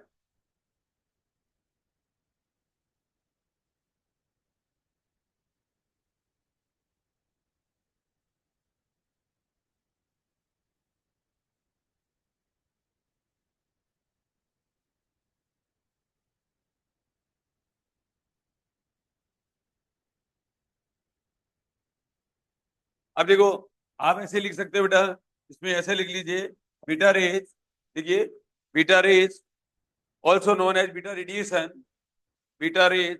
अब देखो, आप ऐसे लिख सकते हो बेटा, इसमें ऐसे लिख लीजिए, बीटा रेज, देखिए, beta rays also known as beta radiation, beta rays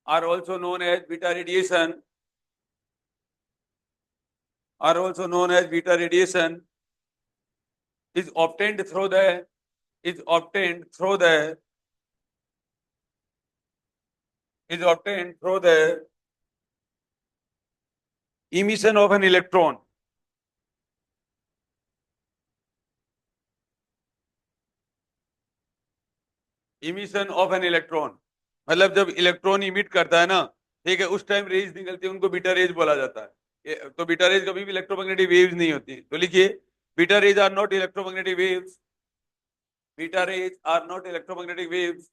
are also known as beta radiation, are also known as beta radiation, is obtained through the is obtained through the is obtained through the emission of an electron. Emission of an electron मतलब जब electron emit करता है ना, ठीक है, उस time raise निकलती है, उनको बीटा रेज बोला जाता है। तो बीटा रेज कभी भी इलेक्ट्रोमैग्नेटिक वेव्स नहीं होती। तो लिखिए, beta rays are not electromagnetic waves, beta rays are not electromagnetic waves,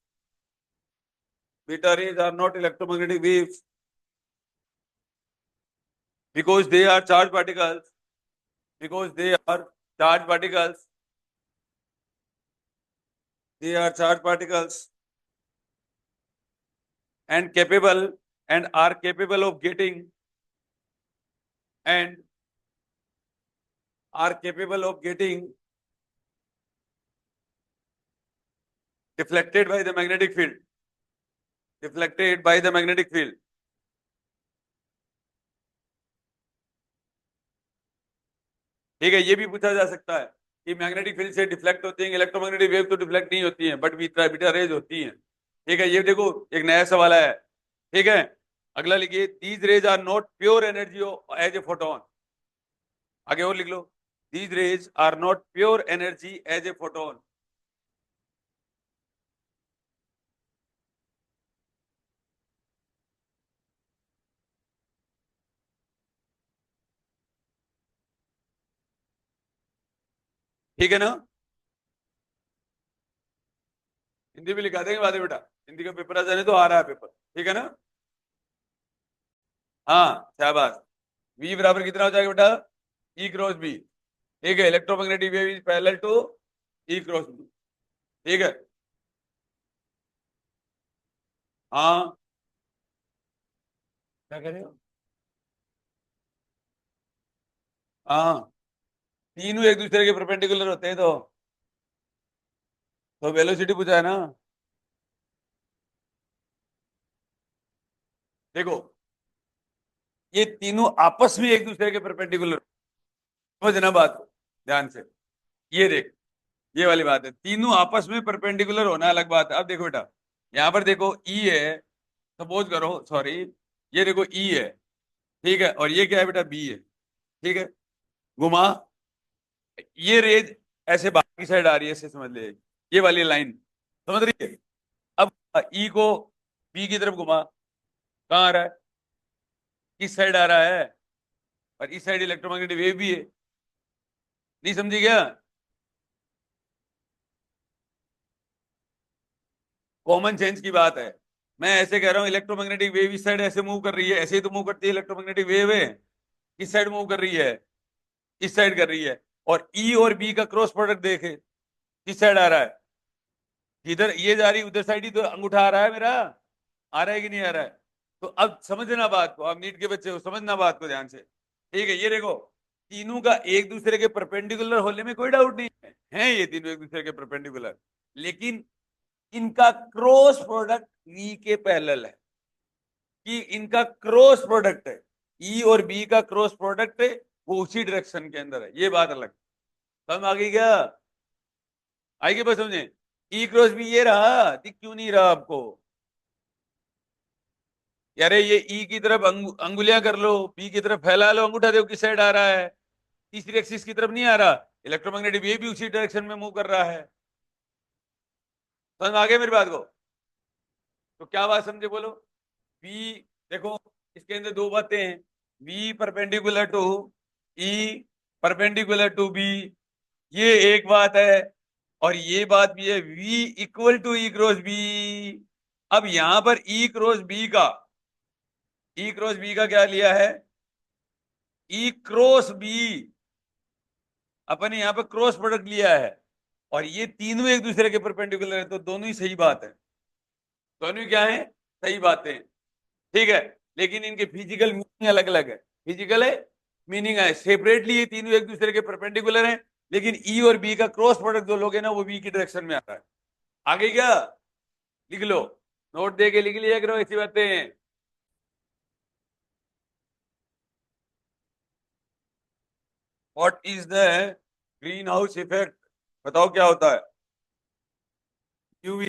beta rays are not electromagnetic waves because they are charged particles, because they are charged particles, they are charged particles and capable and are capable of getting and are capable of getting deflected by the magnetic field, deflected by the magnetic field। ठीक है, ये भी पूछा जा सकता है कि magnetic field से डिफ्लेक्ट होती हैं, इलेक्ट्रोमैग्नेटिक वेव तो डिफ्लेक्ट नहीं होती हैं, बट बीटा रेज होती हैं। ठीक है, ये देखो एक नया सवाल है। ठीक है, अगला लिखिए, these rays are not pure energy as a photon. आगे और लिख लो, these rays are not pure energy as a photon. ठीक है ना, हिंदी में लिखा देंगे बाद में बेटा, हिंदी का पेपर आ जाने तो आ रहा है पेपर। ठीक है ना, हाँ शाबाश। V बराबर कितना हो जाएगा बेटा, E क्रॉस बी। ठीक है, electromagnetic wave is parallel to E cross B. ठीक है, हाँ क्या कह रहे हो, हाँ तीनों एक दूसरे के परपेंडिकुलर होते हैं, तो वेलोसिटी पूछा है ना। देखो, ये तीनों आपस में एक दूसरे के परपेंडिकुलर, समझना बात को ध्यान से। ये देख, ये वाली बात है, तीनों आपस में परपेंडिकुलर होना अलग बात है। अब देखो बेटा, यहाँ पर देखो ई है, सपोज करो, सॉरी, ये देखो ई है, ठीक है, और ये क्या है बेटा, बी है। ठीक है, घुमा, ये रेज ऐसे बाहर की साइड आ रही है, ऐसे समझ ले, ये वाली लाइन समझ रही है। अब ई को बी की तरफ घुमा, कहाँ आ रहा है, किस साइड आ रहा है, और इस साइड इलेक्ट्रोमैग्नेटिक वेव भी है। नहीं समझी क्या, कॉमन सेंस की बात है। मैं ऐसे कह रहा हूँ, इलेक्ट्रोमैग्नेटिक वेव इस साइड ऐसे मूव कर रही है, ऐसे ही तो मूव करती है इलेक्ट्रोमैग्नेटिक वेव है। किस साइड मूव कर रही है, इस साइड कर रही है। और ई और बी का क्रॉस प्रोडक्ट देखे, किस साइड आ रहा है, इधर ये जा रही, उधर साइड ही तो अंगूठा आ रहा है मेरा, आ रहा है कि नहीं आ रहा है। तो अब समझना बात को, आप नीट के बच्चे हो, समझना बात को ध्यान से। ठीक है, ये देखो, तीनों का एक दूसरे के परपेंडिकुलर होने में कोई डाउट नहीं है, ये तीनों एक दूसरे के परपेंडिकुलर, लेकिन इनका क्रॉस प्रोडक्ट वी के पैरेलल है, कि इनका क्रॉस प्रोडक्ट है, ई और बी का क्रॉस प्रोडक्ट है, वो उसी डायरेक्शन के अंदर है, ये बात अलग। समझ आ गई क्या, आएगी बस समझे। ई क्रॉस बी ये रहा, दिख क्यों नहीं रहा आपको, यार ये ई की तरफ अंगुलियां कर लो, बी की तरफ फैला लो, अंगूठा देखो किस साइड आ रहा है, तीसरी एक्सिस की तरफ नहीं आ रहा, इलेक्ट्रोमैग्नेटिक वेव भी उसी डायरेक्शन में मूव कर रहा है। समझ आ गया मेरी बात को, तो क्या बात समझे बोलो। बी, देखो इसके अंदर दो बातें हैं, B perpendicular to E, perpendicular to B, ये एक बात है, और ये बात भी है, V equal to E cross B. अब यहां पर ई क्रॉस बी का क्या लिया है, ई क्रॉस बी, अपन ने यहां पर क्रॉस प्रोडक्ट लिया है, और ये तीनों एक दूसरे के परपेंडिकुलर है, तो दोनों ही सही बात है, दोनों ही क्या है, सही बातें हैं। ठीक है, लेकिन इनके फिजिकल मीनिंग अलग अलग है, फिजिकल है मीनिंग है सेपरेटली ये तीनों एक दूसरे के परपेंडिकुलर हैं, लेकिन ई और बी का क्रॉस प्रोडक्ट जो लोगे ना वो बी की डायरेक्शन में आता है। आगे क्या लिख लो, नोट दे के लिख लिया करो ऐसी बातें। What is the green house effect, बताओ क्या होता है। यूवी,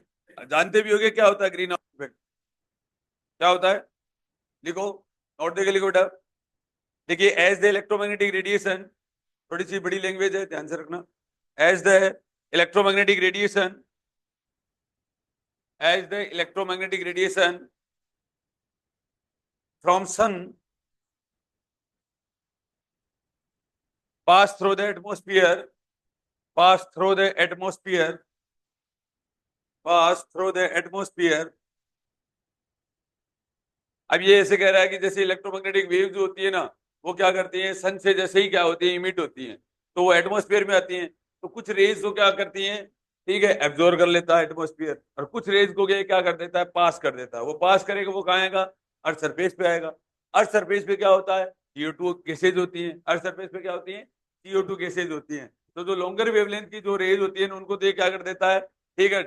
जानते भी होगे क्या होता है ग्रीन हाउस इफेक्ट, क्या होता है, लिखो, नोट दे के लिखो बेटा। देखिए, एज द इलेक्ट्रोमैग्नेटिक रेडिएशन, थोड़ी सी बड़ी लैंग्वेज है, ध्यान से रखना। As the electromagnetic radiation, as the electromagnetic radiation from sun pass through the atmosphere, pass through the atmosphere, pass through the atmosphere। अब ये ऐसे कह रहा है कि जैसे इलेक्ट्रोमैग्नेटिक वेव जो होती है ना, वो क्या करती है, सन से जैसे ही क्या होती है, इमिट होती है, तो वो एटमोस्फेयर में आती हैं। तो कुछ रेज को क्या करती हैं, ठीक है, एब्जॉर्ब कर लेता है एटमोस्फेयर, और कुछ रेज को क्या कर देता है, पास कर देता है। वो पास करेगा, वो कहाँ आएगा, अर्थ सरफेस पे आएगा। अर्थ सरफेस पे क्या होता है, CO2 गैसेज होती हैं। अर्थ सरफेस पे क्या होती है, CO2 गैसेज होती हैं। तो जो लॉन्गर वेवलेंथ की जो रेज होती है ना, उनको तो ये क्या कर देता है, ठीक है,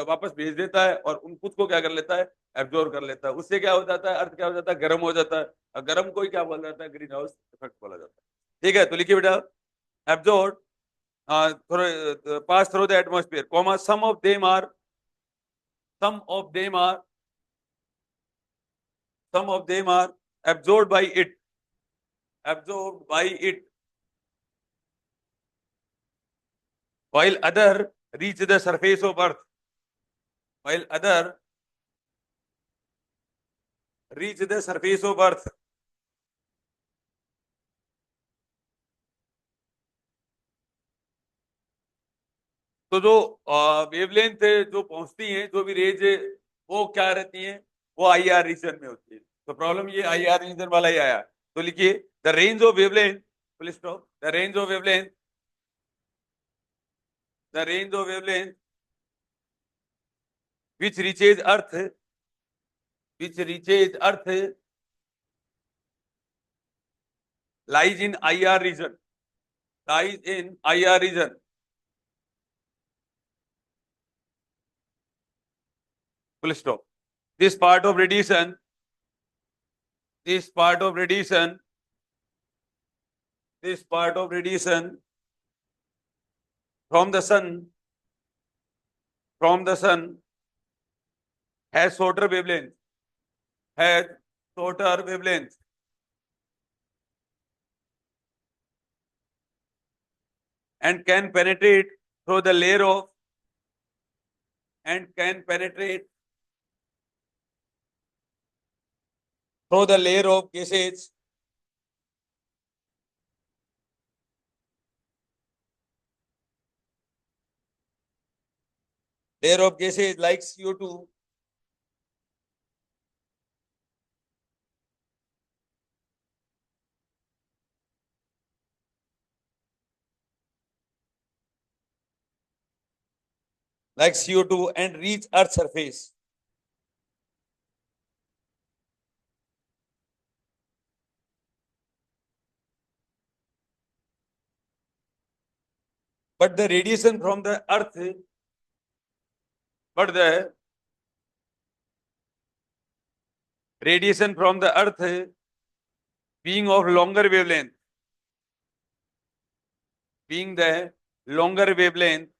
वापस भेज देता है, और उन कुछ को क्या कर लेता है, एब्जॉर्ब कर लेता है। उससे क्या हो जाता है, अर्थ क्या हो जाता है, गर्म हो जाता है, और गर्म को ही क्या बोला जाता है, ग्रीन हाउस इफेक्ट बोला जाता है। ठीक है, तो लिखिए बेटा, absorb pass through the atmosphere, comma, some of them are, some of them are absorbed by it, absorbed by it, while other reach the surface of earth, while other reach the surface of earth। तो जो wavelength जो पहुंचती हैं, जो भी raise वो क्या रहती हैं, वो IR रीजन में होती है। तो प्रॉब्लम ये IR रीजन वाला ही आया। तो लिखिए, the range of wavelength, full stop, the range of wavelength, the range of wavelength which reaches earth, which reaches earth lies in IR region, lies in IR region। Full stop। This part of radiation, this part of radiation, this part of radiation from the sun, from the sun has shorter wavelength, has shorter wavelength, and can penetrate through the layer of, and can penetrate through the layer of gases, layer of gases like CO2, like CO2, and reach Earth's surface। But the radiation from the Earth, but the radiation from the Earth being of longer wavelength, being the longer wavelength,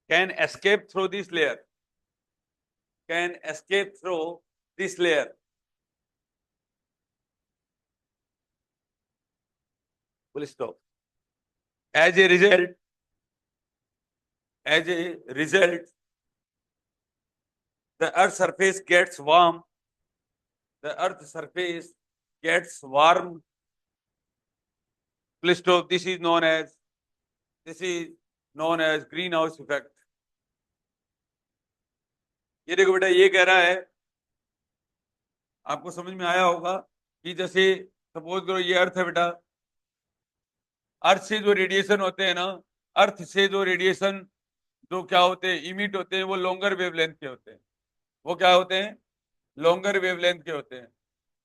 can escape through this layer, can escape through this layer। Full stop। As a result, as a result, the Earth's surface gets warm, the Earth's surface gets warm। Full stop। This is known as, this is known as greenhouse effect। ये देखो बेटा, ये कह रहा है, आपको समझ में आया होगा कि जैसे सपोज करो ये अर्थ है बेटा, अर्थ से जो रेडिएशन होते हैं ना, अर्थ से जो रेडिएशन जो क्या होते हैं, इमिट होते हैं, वो लॉन्गर वेवलेंथ के होते हैं। वो क्या होते हैं, लॉन्गर वेवलेंथ के होते हैं,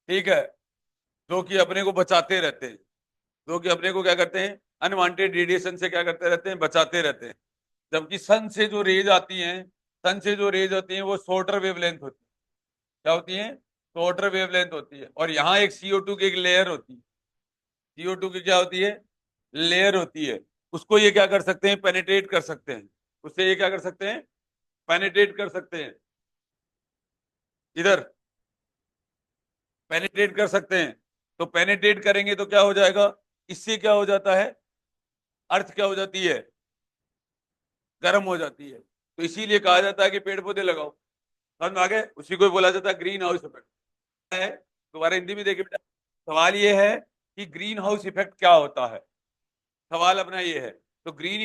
ठीक है, जो कि अपने को बचाते रहते हैं, जो कि अपने को क्या करते हैं, अनवांटेड रेडिएशन से क्या करते रहते हैं, बचाते रहते हैं। जबकि सन से जो रेज आती हैं, सन से जो रेज होती हैं वो शॉर्टर वेवलेंथ होती है। क्या होती है? शॉर्टर वेवलेंथ होती है। और यहाँ एक CO2 की एक लेयर होती है, CO2 की क्या होती है, लेयर होती है। उसको ये क्या कर सकते हैं, पेनिट्रेट कर सकते हैं, उससे ये क्या कर सकते हैं, पेनिट्रेट कर सकते हैं, इधर पेनिट्रेट कर सकते हैं। तो पेनिट्रेट करेंगे तो क्या हो जाएगा, इससे क्या हो जाता है, अर्थ क्या हो जाती है, गर्म हो जाती है। तो इसीलिए कहा जाता है कि पेड़ पौधे लगाओ। समझ में आ गए? उसी को बोला जाता है ग्रीन हाउस इफेक्ट। है, दोबारा हिंदी में देखिए बेटा, सवाल ये है कि ग्रीन हाउस इफेक्ट क्या होता है, सवाल अपना ये है। तो ग्रीन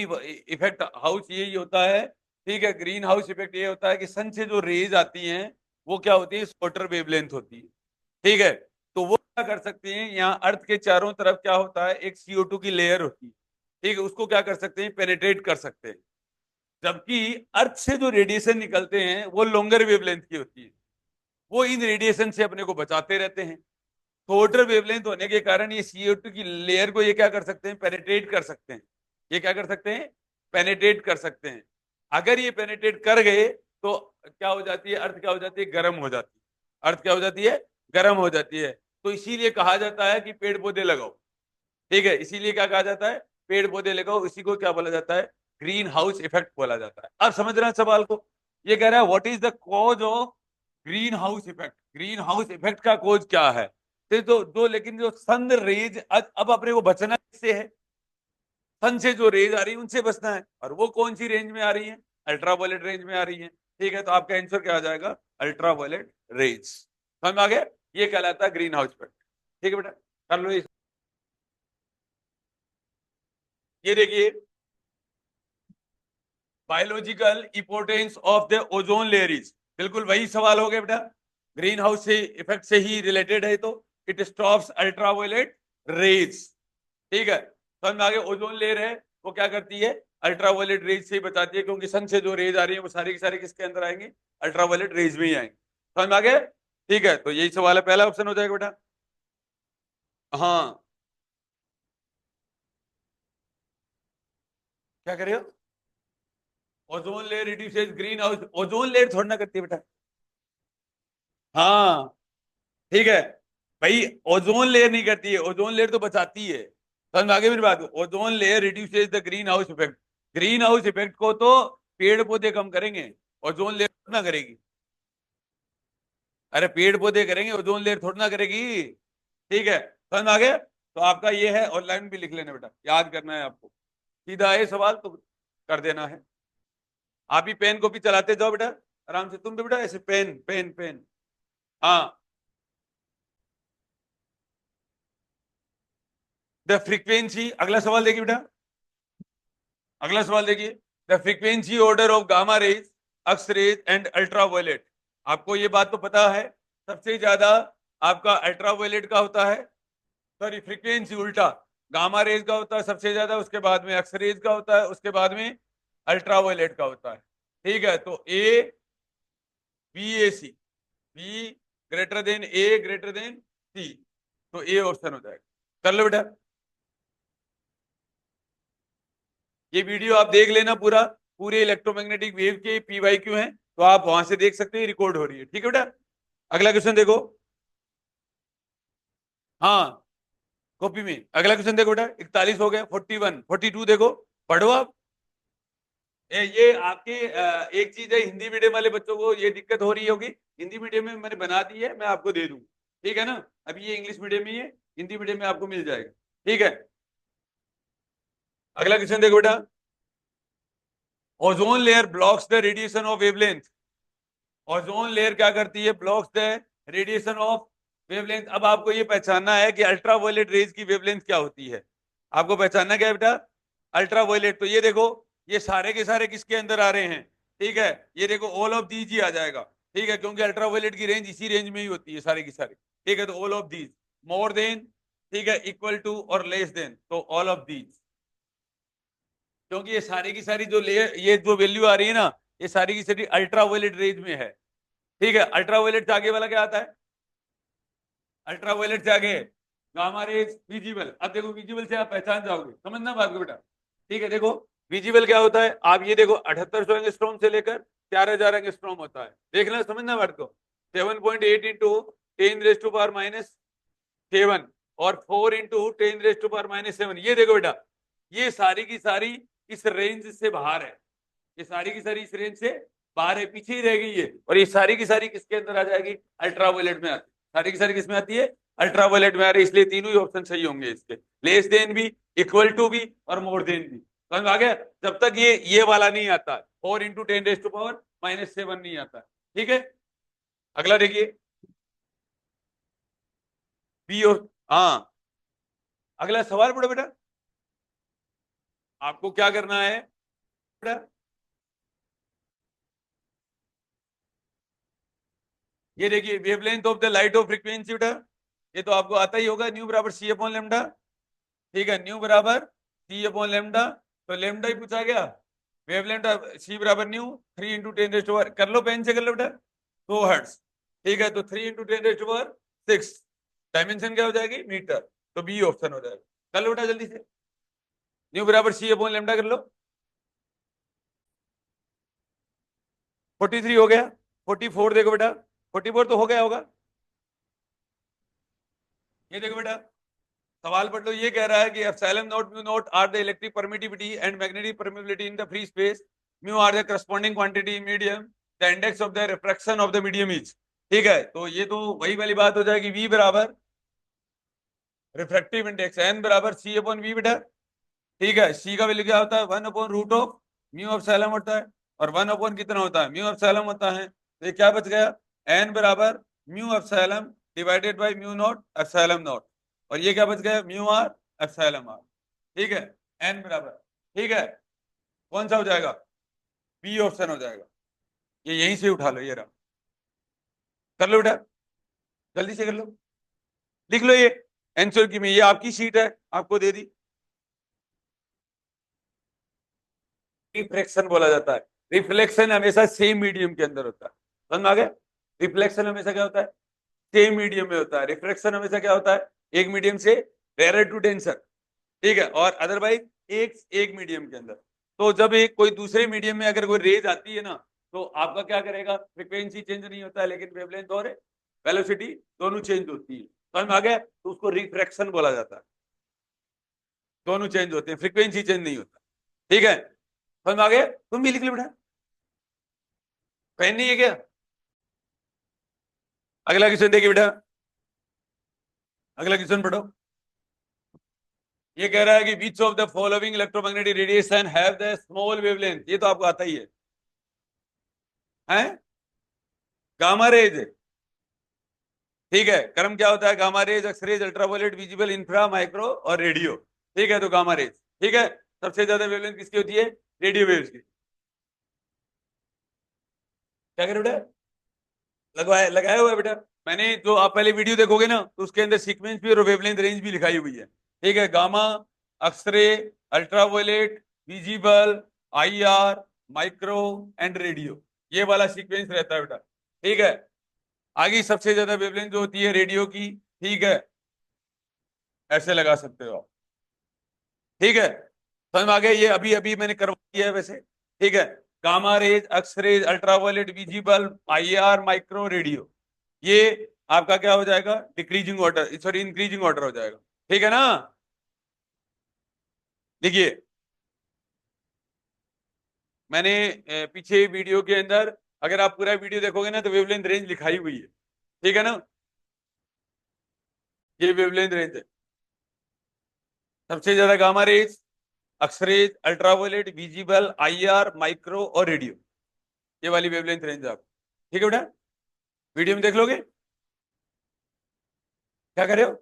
इफेक्ट हाउस यही होता है, ठीक है, ग्रीन हाउस इफेक्ट ये होता है कि सन से जो रेज आती हैं वो क्या होती है, शॉर्टर वेवलेंथ होती है, ठीक है। तो वो क्या कर सकते हैं, यहाँ अर्थ के चारों तरफ क्या होता है, एक CO2 की लेयर होती है, ठीक है, उसको क्या कर सकते हैं, पेनिट्रेट कर सकते हैं। जबकि अर्थ से जो रेडिएशन निकलते हैं वो लॉन्गर वेवलेंथ की होती है, वो इन रेडिएशन से अपने को बचाते रहते हैं। शॉर्टर वेवलेंथ होने के कारण ये CO2 की लेयर को ये क्या कर सकते हैं, पेनिट्रेट कर सकते हैं। ये क्या कर सकते हैं, पेनिट्रेट कर सकते हैं। अगर ये पेनिट्रेट कर गए तो क्या हो जाती है, अर्थ क्या हो जाती है, गर्म हो जाती है। अर्थ क्या हो जाती है, गर्म हो जाती है। तो इसीलिए कहा जाता है कि पेड़ पौधे लगाओ, ठीक है, इसीलिए क्या कहा जाता है, पेड़ पौधे लगाओ। इसी को क्या बोला जाता है, ग्रीन हाउस इफेक्ट बोला जाता है। आप समझ रहे हैं सवाल को? ये कह रहा है what is the cause of green house effect, green house effect का कॉज क्या है। तो दो लेकिन जो सन रेज, अब अपने को बचना किससे है, सन से जो रेज आ रही है उनसे बचना है। और वो कौन सी रेंज में आ रही है, अल्ट्रावायलेट रेंज में आ रही है, ठीक है। तो आपका आंसर क्या आ जाएगा, अल्ट्रावायलेट रेज। समझ में आ गया? ये कहलाता है ग्रीन हाउस इफेक्ट, ठीक है बेटा, कर लो ये देखिए, biological importance of the ozone layer is, बिल्कुल वही सवाल हो गया बेटा, ग्रीन हाउस से इफेक्ट से ही रिलेटेड है। तो इट स्टॉप्स अल्ट्रावायलेट रेज, ठीक है। समझ में आ गया? ओजोन लेयर है वो क्या करती है, अल्ट्रावायलेट रेज से ही बचाती है, क्योंकि सन से जो रेज आ रही है वो सारी की सारी किसके अंदर आएंगे, अल्ट्रावायलेट रेज में ही आएंगे। समझ में आ गया? ठीक है, तो यही सवाल है, पहला ऑप्शन हो जाएगा बेटा। हाँ, क्या करेगा, ozone layer reduces green house, ozone layer थोड़ा ना करती है बेटा। हाँ, ठीक है भाई, ओजोन लेयर नहीं करती है, ओजोन लेयर तो बचाती है। समझ में आगे मेरी बात, ozone layer reduces the green house effect, green house effect को तो पेड़ पौधे कम करेंगे, ओजोन लेयर थोड़ा ना करेगी। अरे पेड़ पौधे करेंगे, ओजोन लेयर थोड़ा ना करेगी, ठीक है। समझ में आ गया? तो आपका ये है, ऑनलाइन भी लिख लेना बेटा, याद करना है आपको, सीधा है सवाल तो कर देना है। आप ही पेन कॉपी चलाते जाओ बेटा, आराम से, तुम भी बेटा ऐसे पेन पेन पेन। हाँ, द फ्रीक्वेंसी, अगला सवाल देखिए बेटा, अगला सवाल देखिए, the frequency order of gamma rays, X rays and ultraviolet. आपको ये बात तो पता है, सबसे ज्यादा आपका अल्ट्रावायलेट का होता है, सॉरी फ्रीक्वेंसी उल्टा, गामा रेज का होता है सबसे ज्यादा, उसके बाद में एक्स रेज का होता है, उसके बाद में अल्ट्रावायलेट का होता है, ठीक है। तो A B A C, B greater than A greater than C, तो ए ऑप्शन हो जाएगा। कर लो बेटा, ये वीडियो आप देख लेना पूरा, पूरे इलेक्ट्रोमैग्नेटिक वेव के PYQ हैं, तो आप वहां से देख सकते हैं, रिकॉर्ड हो रही है, ठीक है बेटा। अगला क्वेश्चन देखो, हाँ, कॉपी में अगला क्वेश्चन देखो बेटा, 41 हो गया, 41 42 देखो, पढ़ो आप। ये आपके एक चीज है, हिंदी मीडियम वाले बच्चों को ये दिक्कत हो रही होगी, हिंदी मीडियम में मैंने बना दी है, मैं आपको दे दूं, ठीक है ना। अभी ये इंग्लिश मीडियम में ही है, हिंदी मीडियम में आपको मिल जाएगा, ठीक है। अगला क्वेश्चन देखो बेटा, ozone layer blocks the radiation of wavelength, ozone layer क्या करती है, blocks the radiation of wavelength. अब आपको ये पहचानना है कि अल्ट्रावायलेट रेज की वेवलेंथ क्या होती है, आपको पहचानना क्या है बेटा, अल्ट्रावायलेट। तो ये देखो, ये सारे के सारे किसके अंदर आ रहे हैं, ठीक है, ये देखो ऑल ऑफ दीज ही आ जाएगा, ठीक है, क्योंकि अल्ट्रावायलेट की रेंज इसी रेंज में ही होती है सारी की सारी, ठीक है। तो all of these, more than, ठीक है, इक्वल टू और लेस देन, तो ऑल ऑफ दीज, क्योंकि ये सारी की सारी जो लेयर, ये जो वैल्यू आ रही है ना, ये सारी की सारी अल्ट्रावायलेट रेंज में है, ठीक है, अल्ट्रावायलेट से आगे वाला क्या आता है? अल्ट्रावायलेट से आगे गामा रेज विजिबल। अब देखो विजिबल से आप पहचान जाओगे, समझना बात को बेटा। ठीक है, देखो विजिबल क्या होता है, आप ये देखो 7800 एंगस्ट्रॉम से लेकर 4000 एंगस्ट्रॉम होता है, देखना समझना बात को। 7.8 इंटू 10⁻⁷ और 4 इंटू 10⁻⁻7। ये देखो बेटा, ये सारी की सारी इस रेंज से बाहर है, ये सारी की सारी इस रेंज से बाहर है, पीछे ही रह गई है। और ये सारी की सारी किसके अंदर आ जाएगी? अल्ट्रावायलेट में आती है। सारी की सारी किसमें आती है? अल्ट्रावायलेट में आ रही है, इसलिए तीनों ही ऑप्शन सही होंगे इसके। लेस देन भी, इक्वल टू भी और मोर देन भी। समझ आ गया? जब तक ये वाला नहीं आता, 4 इंटू 10⁻⁻7 नहीं आता। ठीक है, अगला देखिए बी और हाँ, अगला सवाल पढ़ो बेटा। आपको क्या करना है बेटा? ये देखिए wavelength of the light of frequency बेटा, ये तो आपको आता ही होगा, न्यू बराबर सी अपॉन लेमडा। ठीक है, न्यू बराबर सी अपॉन लेमडा, तो लेमडा ही पूछा गया। वेवलेंथ सी बराबर न्यू 3 इंटू 10⁻, कर लो पेन से कर लो बेटा, 2 हर्ट्ज। ठीक है, तो 3 इंटू 10⁻6, डायमेंशन क्या हो जाएगी? मीटर। तो बी ऑप्शन हो जाएगा। कर लो बेटा जल्दी से, न्यू बराबर सी अपॉन लेमडा कर लो। 43 हो गया, 44 देखो बेटा, 44 तो हो गया होगा। ये देखो बेटा, सवाल पढ़ लो। ये कह रहा है कि epsilon not mu not are the electric permittivity and magnetic permittivity in the free space, mu are the corresponding quantity medium, the index of the refraction of the medium is. ठीक है, तो ये तो वही वाली बात हो जाएगी, v बराबर रिफ्रैक्टिव इंडेक्स, n बराबर c अपॉन v बेटा। ठीक है, c का वैल्यू क्या होता है? 1/√ऑफ म्यू एप्सिलॉन होता है, और 1 कितना होता है? म्यू एप्सिलॉन होता है। तो ये क्या बच गया? n बराबर mu epsilon divided by mu not epsilon not, और ये क्या बच गया? Mu R epsilon R. ठीक है, n बराबर। ठीक है, कौन सा हो जाएगा? बी ऑप्शन हो जाएगा। ये यहीं से उठा लो, ये रहा। कर लो बेटा, जल्दी से कर लो, लिख लो ये आंसर की में, ये आपकी शीट है, आपको दे दी। रिफ्लेक्शन बोला जाता है। रिफ्लेक्शन हमेशा सेम मीडियम के अंदर होता है, समझ आ गया? रिफ्लेक्शन हमेशा क्या होता है? सेम मीडियम में होता है। रिफ्लेक्शन हमेशा क्या होता है? एक मीडियम से रेयर टू डेंसर। ठीक है, और अदरवाइज एक एक मीडियम के अंदर। तो जब एक कोई दूसरे मीडियम में अगर कोई रेज आती है ना, तो आपका क्या करेगा? फ्रीक्वेंसी चेंज नहीं होता है, लेकिन वेवलेंथ और वेलोसिटी दोनों चेंज होती है। समझ में आ गया? तो उसको रिफ्रैक्शन बोला जाता है। दोनों चेंज होते हैं, फ्रीक्वेंसी चेंज नहीं होता। ठीक है, समझ में आ गया? तुम भी लिख लो बेटा, पेन नहीं है क्या? अगला क्वेश्चन देखिए बेटा, अगला क्वेश्चन पढ़ो। ये कह रहा है कि विच of the following electromagnetic radiation have the small wavelength. ये तो आपको आता ही है गामा रेज। ठीक है, क्रम क्या होता है? Gamma rays, X rays, ultraviolet, visible, infra, micro और रेडियो। ठीक है, तो गामा रेज। ठीक है, सबसे ज्यादा वेवलेंथ किसकी होती है? रेडियो वेव्स की। क्या करें बेटा? लगवाया लगाया हुआ है बेटा मैंने। जो आप पहले वीडियो देखोगे ना, तो उसके अंदर सीक्वेंस भी और वेवलेंथ रेंज भी लिखाई हुई है। ठीक है, gamma, X ray, ultraviolet, visible, IR, micro and radio, ये वाला सीक्वेंस रहता है बेटा। ठीक है, आगे सबसे ज्यादा वेवलेंथ जो होती है रेडियो की। ठीक है, ऐसे लगा सकते हो आप। ठीक है, समझ में आ गया? ये अभी अभी मैंने करवा दिया है वैसे। ठीक है, gamma rays, X rays, ultraviolet, visible, IR, micro, radio, ये आपका क्या हो जाएगा? Decreasing order, sorry increasing order हो जाएगा। ठीक है ना? देखिए मैंने पीछे वीडियो के अंदर, अगर आप पूरा वीडियो देखोगे ना, तो वेवलेंथ रेंज लिखाई हुई है। ठीक है ना? ये वेवलेंथ रेंज है। सबसे ज्यादा gamma rays, X rays, ultraviolet, visible, IR, micro और रेडियो, ये वाली वेवलेंथ रेंज है आपको। ठीक है बेटा, वीडियो में देख लोगे। क्या कर रहे हो?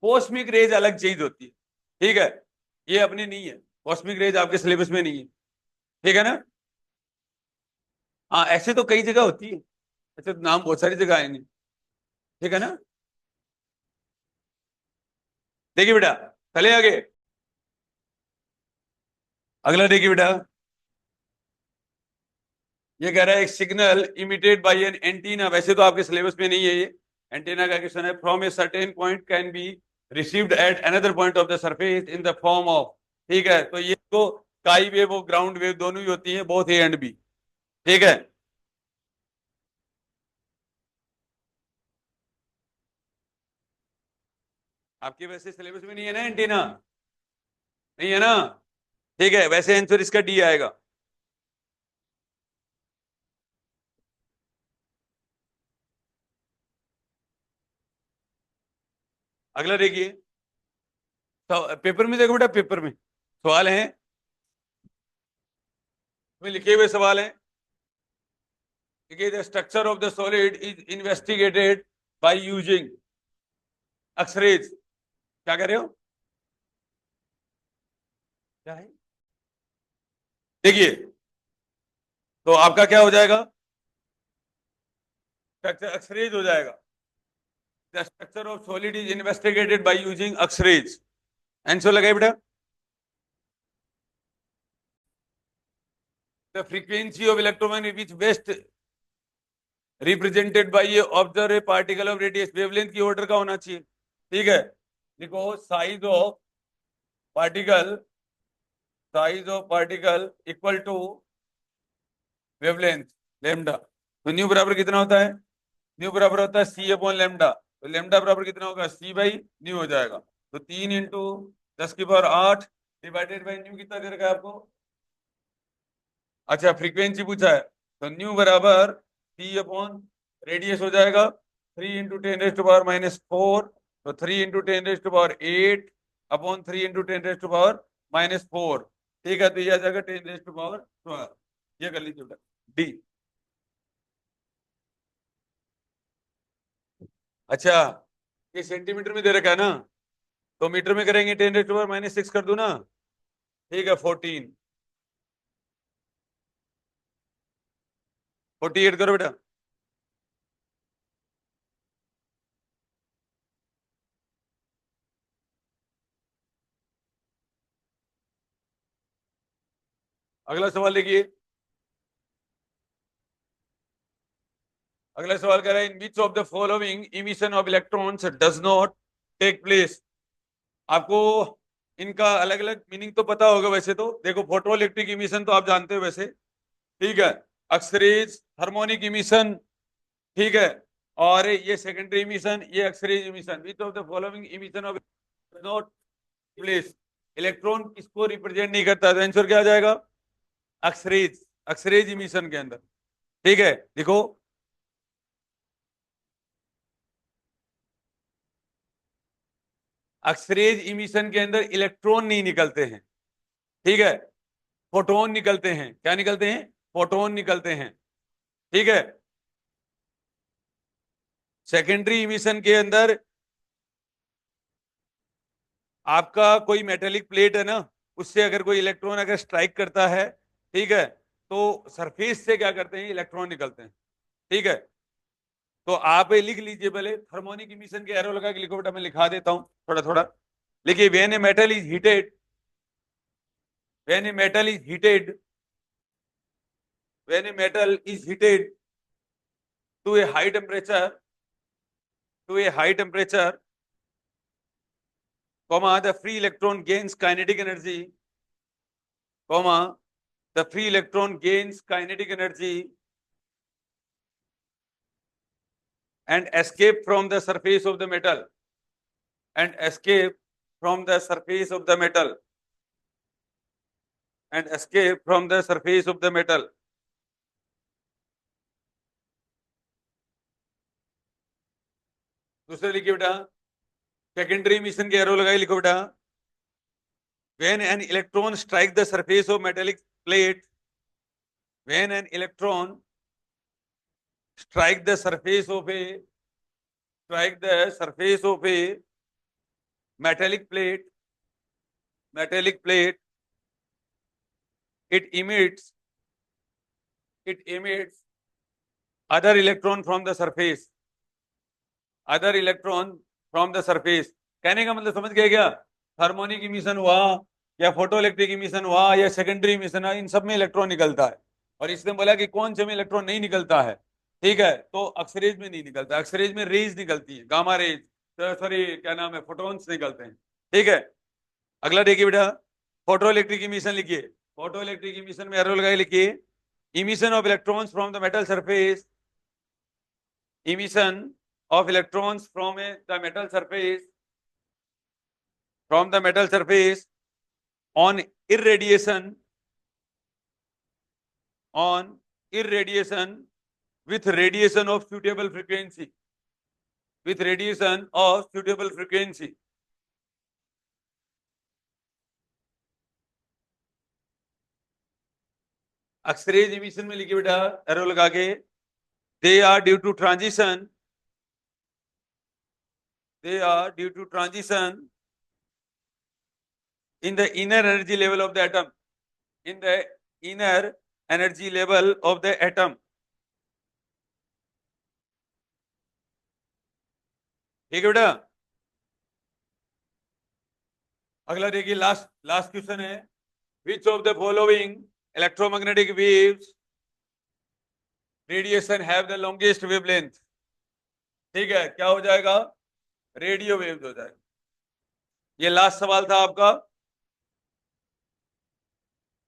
कॉस्मिक रेज अलग चीज होती है। ठीक है, ये अपनी नहीं है, कॉस्मिक रेज आपके सिलेबस में नहीं है। ठीक है ना? हाँ, ऐसे तो कई जगह होती है, ऐसे तो नाम बहुत सारी जगह आएंगे। ठीक है ना? देखिए बेटा, चले आगे, अगला देखिए बेटा। ये कह रहा है एक signal emitted by an antenna, वैसे तो आपके सिलेबस में नहीं है ये, एंटीना का क्वेश्चन है, from a certain point can be received at another point of the surface in the form of, ठीक है, तो ये तो काई वेव और ग्राउंड वेव दोनों ही होती हैं, बोथ ए एंड बी, ठीक है। आपके वैसे सिलेबस में नहीं है ना एंटीना, नहीं है ना, ठीक है, वैसे आंसर इसका डी आएगा। अगला देखिए, तो पेपर में देखो बेटा, पेपर में सवाल है, में लिखे हुए सवाल हैं। देखिए, the structure of the solid is investigated by using X rays, क्या कह रहे हो, क्या है, देखिए, तो आपका क्या हो जाएगा, स्ट्रक्चर एक्सरेज हो जाएगा, the structure of solid is investigated by using X-rays, answer लगाए बेटा। The frequency of electromagnetic which best represented by ये observe a particle of radius, wavelength की ऑर्डर का होना चाहिए, ठीक है, देखो particle size of particle equal to wavelength lambda, तो न्यू बराबर कितना होता है, न्यू बराबर होता है सी अपॉन लेमडा, तो लेमडा बराबर कितना होगा, सी बाई न्यू हो जाएगा, तो 3 × 10⁻⁸ डिवाइडेड बाई न्यू कितना दे रखा है आपको, अच्छा फ्रीक्वेंसी पूछा है, तो न्यू बराबर सी अपॉन रेडियस हो जाएगा, 3 × 10⁻⁴, तो 3 × 10⁻⁸ अपॉन 3 × 10⁻⁻⁴, ठीक है, तो ये आ जाएगा 10⁻12, ये कर लीजिए डी। अच्छा, ये सेंटीमीटर में दे रखा है ना, तो मीटर में करेंगे, 10⁻⁻6 कर दूं ना, ठीक है, 48 करो बेटा। अगला सवाल देखिए, अगला सवाल कह रहा है, in which of the following emission of electrons does not take place, आपको इनका अलग अलग मीनिंग तो पता होगा, वैसे तो देखो, फोटो इलेक्ट्रिक इमिशन तो आप जानते हो वैसे, ठीक है, एक्सरेज, हार्मोनिक इमिशन, ठीक है, और ये सेकेंडरी इमिशन, ये X rays emission, which of the following emission of not place, electron किसको रिप्रेजेंट नहीं करता, तो आंसर क्या आ जाएगा, एक्सरेज, एक्सरेज इमिशन के अंदर, ठीक है, देखो, एक्सरेज इमिशन के अंदर इलेक्ट्रॉन नहीं निकलते हैं, ठीक है, फोटोन निकलते हैं, क्या निकलते हैं, फोटोन निकलते हैं, ठीक है, सेकेंडरी इमिशन के अंदर आपका कोई मेटेलिक प्लेट है ना, उससे अगर कोई इलेक्ट्रॉन अगर स्ट्राइक करता है, ठीक है, तो सरफेस से क्या करते हैं, इलेक्ट्रॉन निकलते हैं, ठीक है, तो आप ये लिख लीजिए, पहले हार्मोनिक इमिशन के एरो लगा के लिखो बेटा, मैं लिखा देता हूं थोड़ा थोड़ा, लिखिए, when a metal is heated, when a metal is heated, when a metal is heated to a high temperature, to a high temperature, comma the free electron gains kinetic energy, comma the free electron gains kinetic energy and escape from the surface of the metal, and escape from the surface of the metal, and escape from the surface of the metal, दूसरे लिखिए बेटा, secondary mission के arrow लगाई, लिखो बेटा, when an electron strike the surface of metallic plate, when an electron strike the surface of a, strike the surface of a metallic plate, metallic plate, it emits, it emits other electron from the surface, other electron from the surface, कहने का मतलब समझ गए क्या, harmonic emission हुआ या photo electric emission हुआ या सेकेंडरी इमिशन हुआ, इन सब में इलेक्ट्रॉन निकलता है, और इसने बोला कि कौन से में इलेक्ट्रॉन नहीं निकलता है, ठीक है, तो अक्सरेज में नहीं निकलता, अक्सरेज में रेज निकलती है, गामा रेज, सॉरी क्या नाम है, फोटॉन्स निकलते हैं, ठीक है। अगला देखिए बेटा, फोटो इलेक्ट्रिक इमिशन लिखिए, फोटो इलेक्ट्रिक इमिशन में एरो लगाए लिखिए, emission of electrons from the metal surface, emission of electrons from the metal surface, from the metal surface on irradiation, on irradiation with radiation of suitable frequency, with radiation of suitable frequency. X rays emission में लिखिए बेटा arrow लगा के, they are due to transition, they are due to transition in the inner energy level of the atom, in the inner energy level of the atom, ठीक है बेटा। अगला देखिए, लास्ट लास्ट क्वेश्चन है, which of the following electromagnetic waves radiation have the longest wavelength, ठीक है, क्या हो जाएगा, रेडियो वेव्स हो जाएगा। ये लास्ट सवाल था आपका।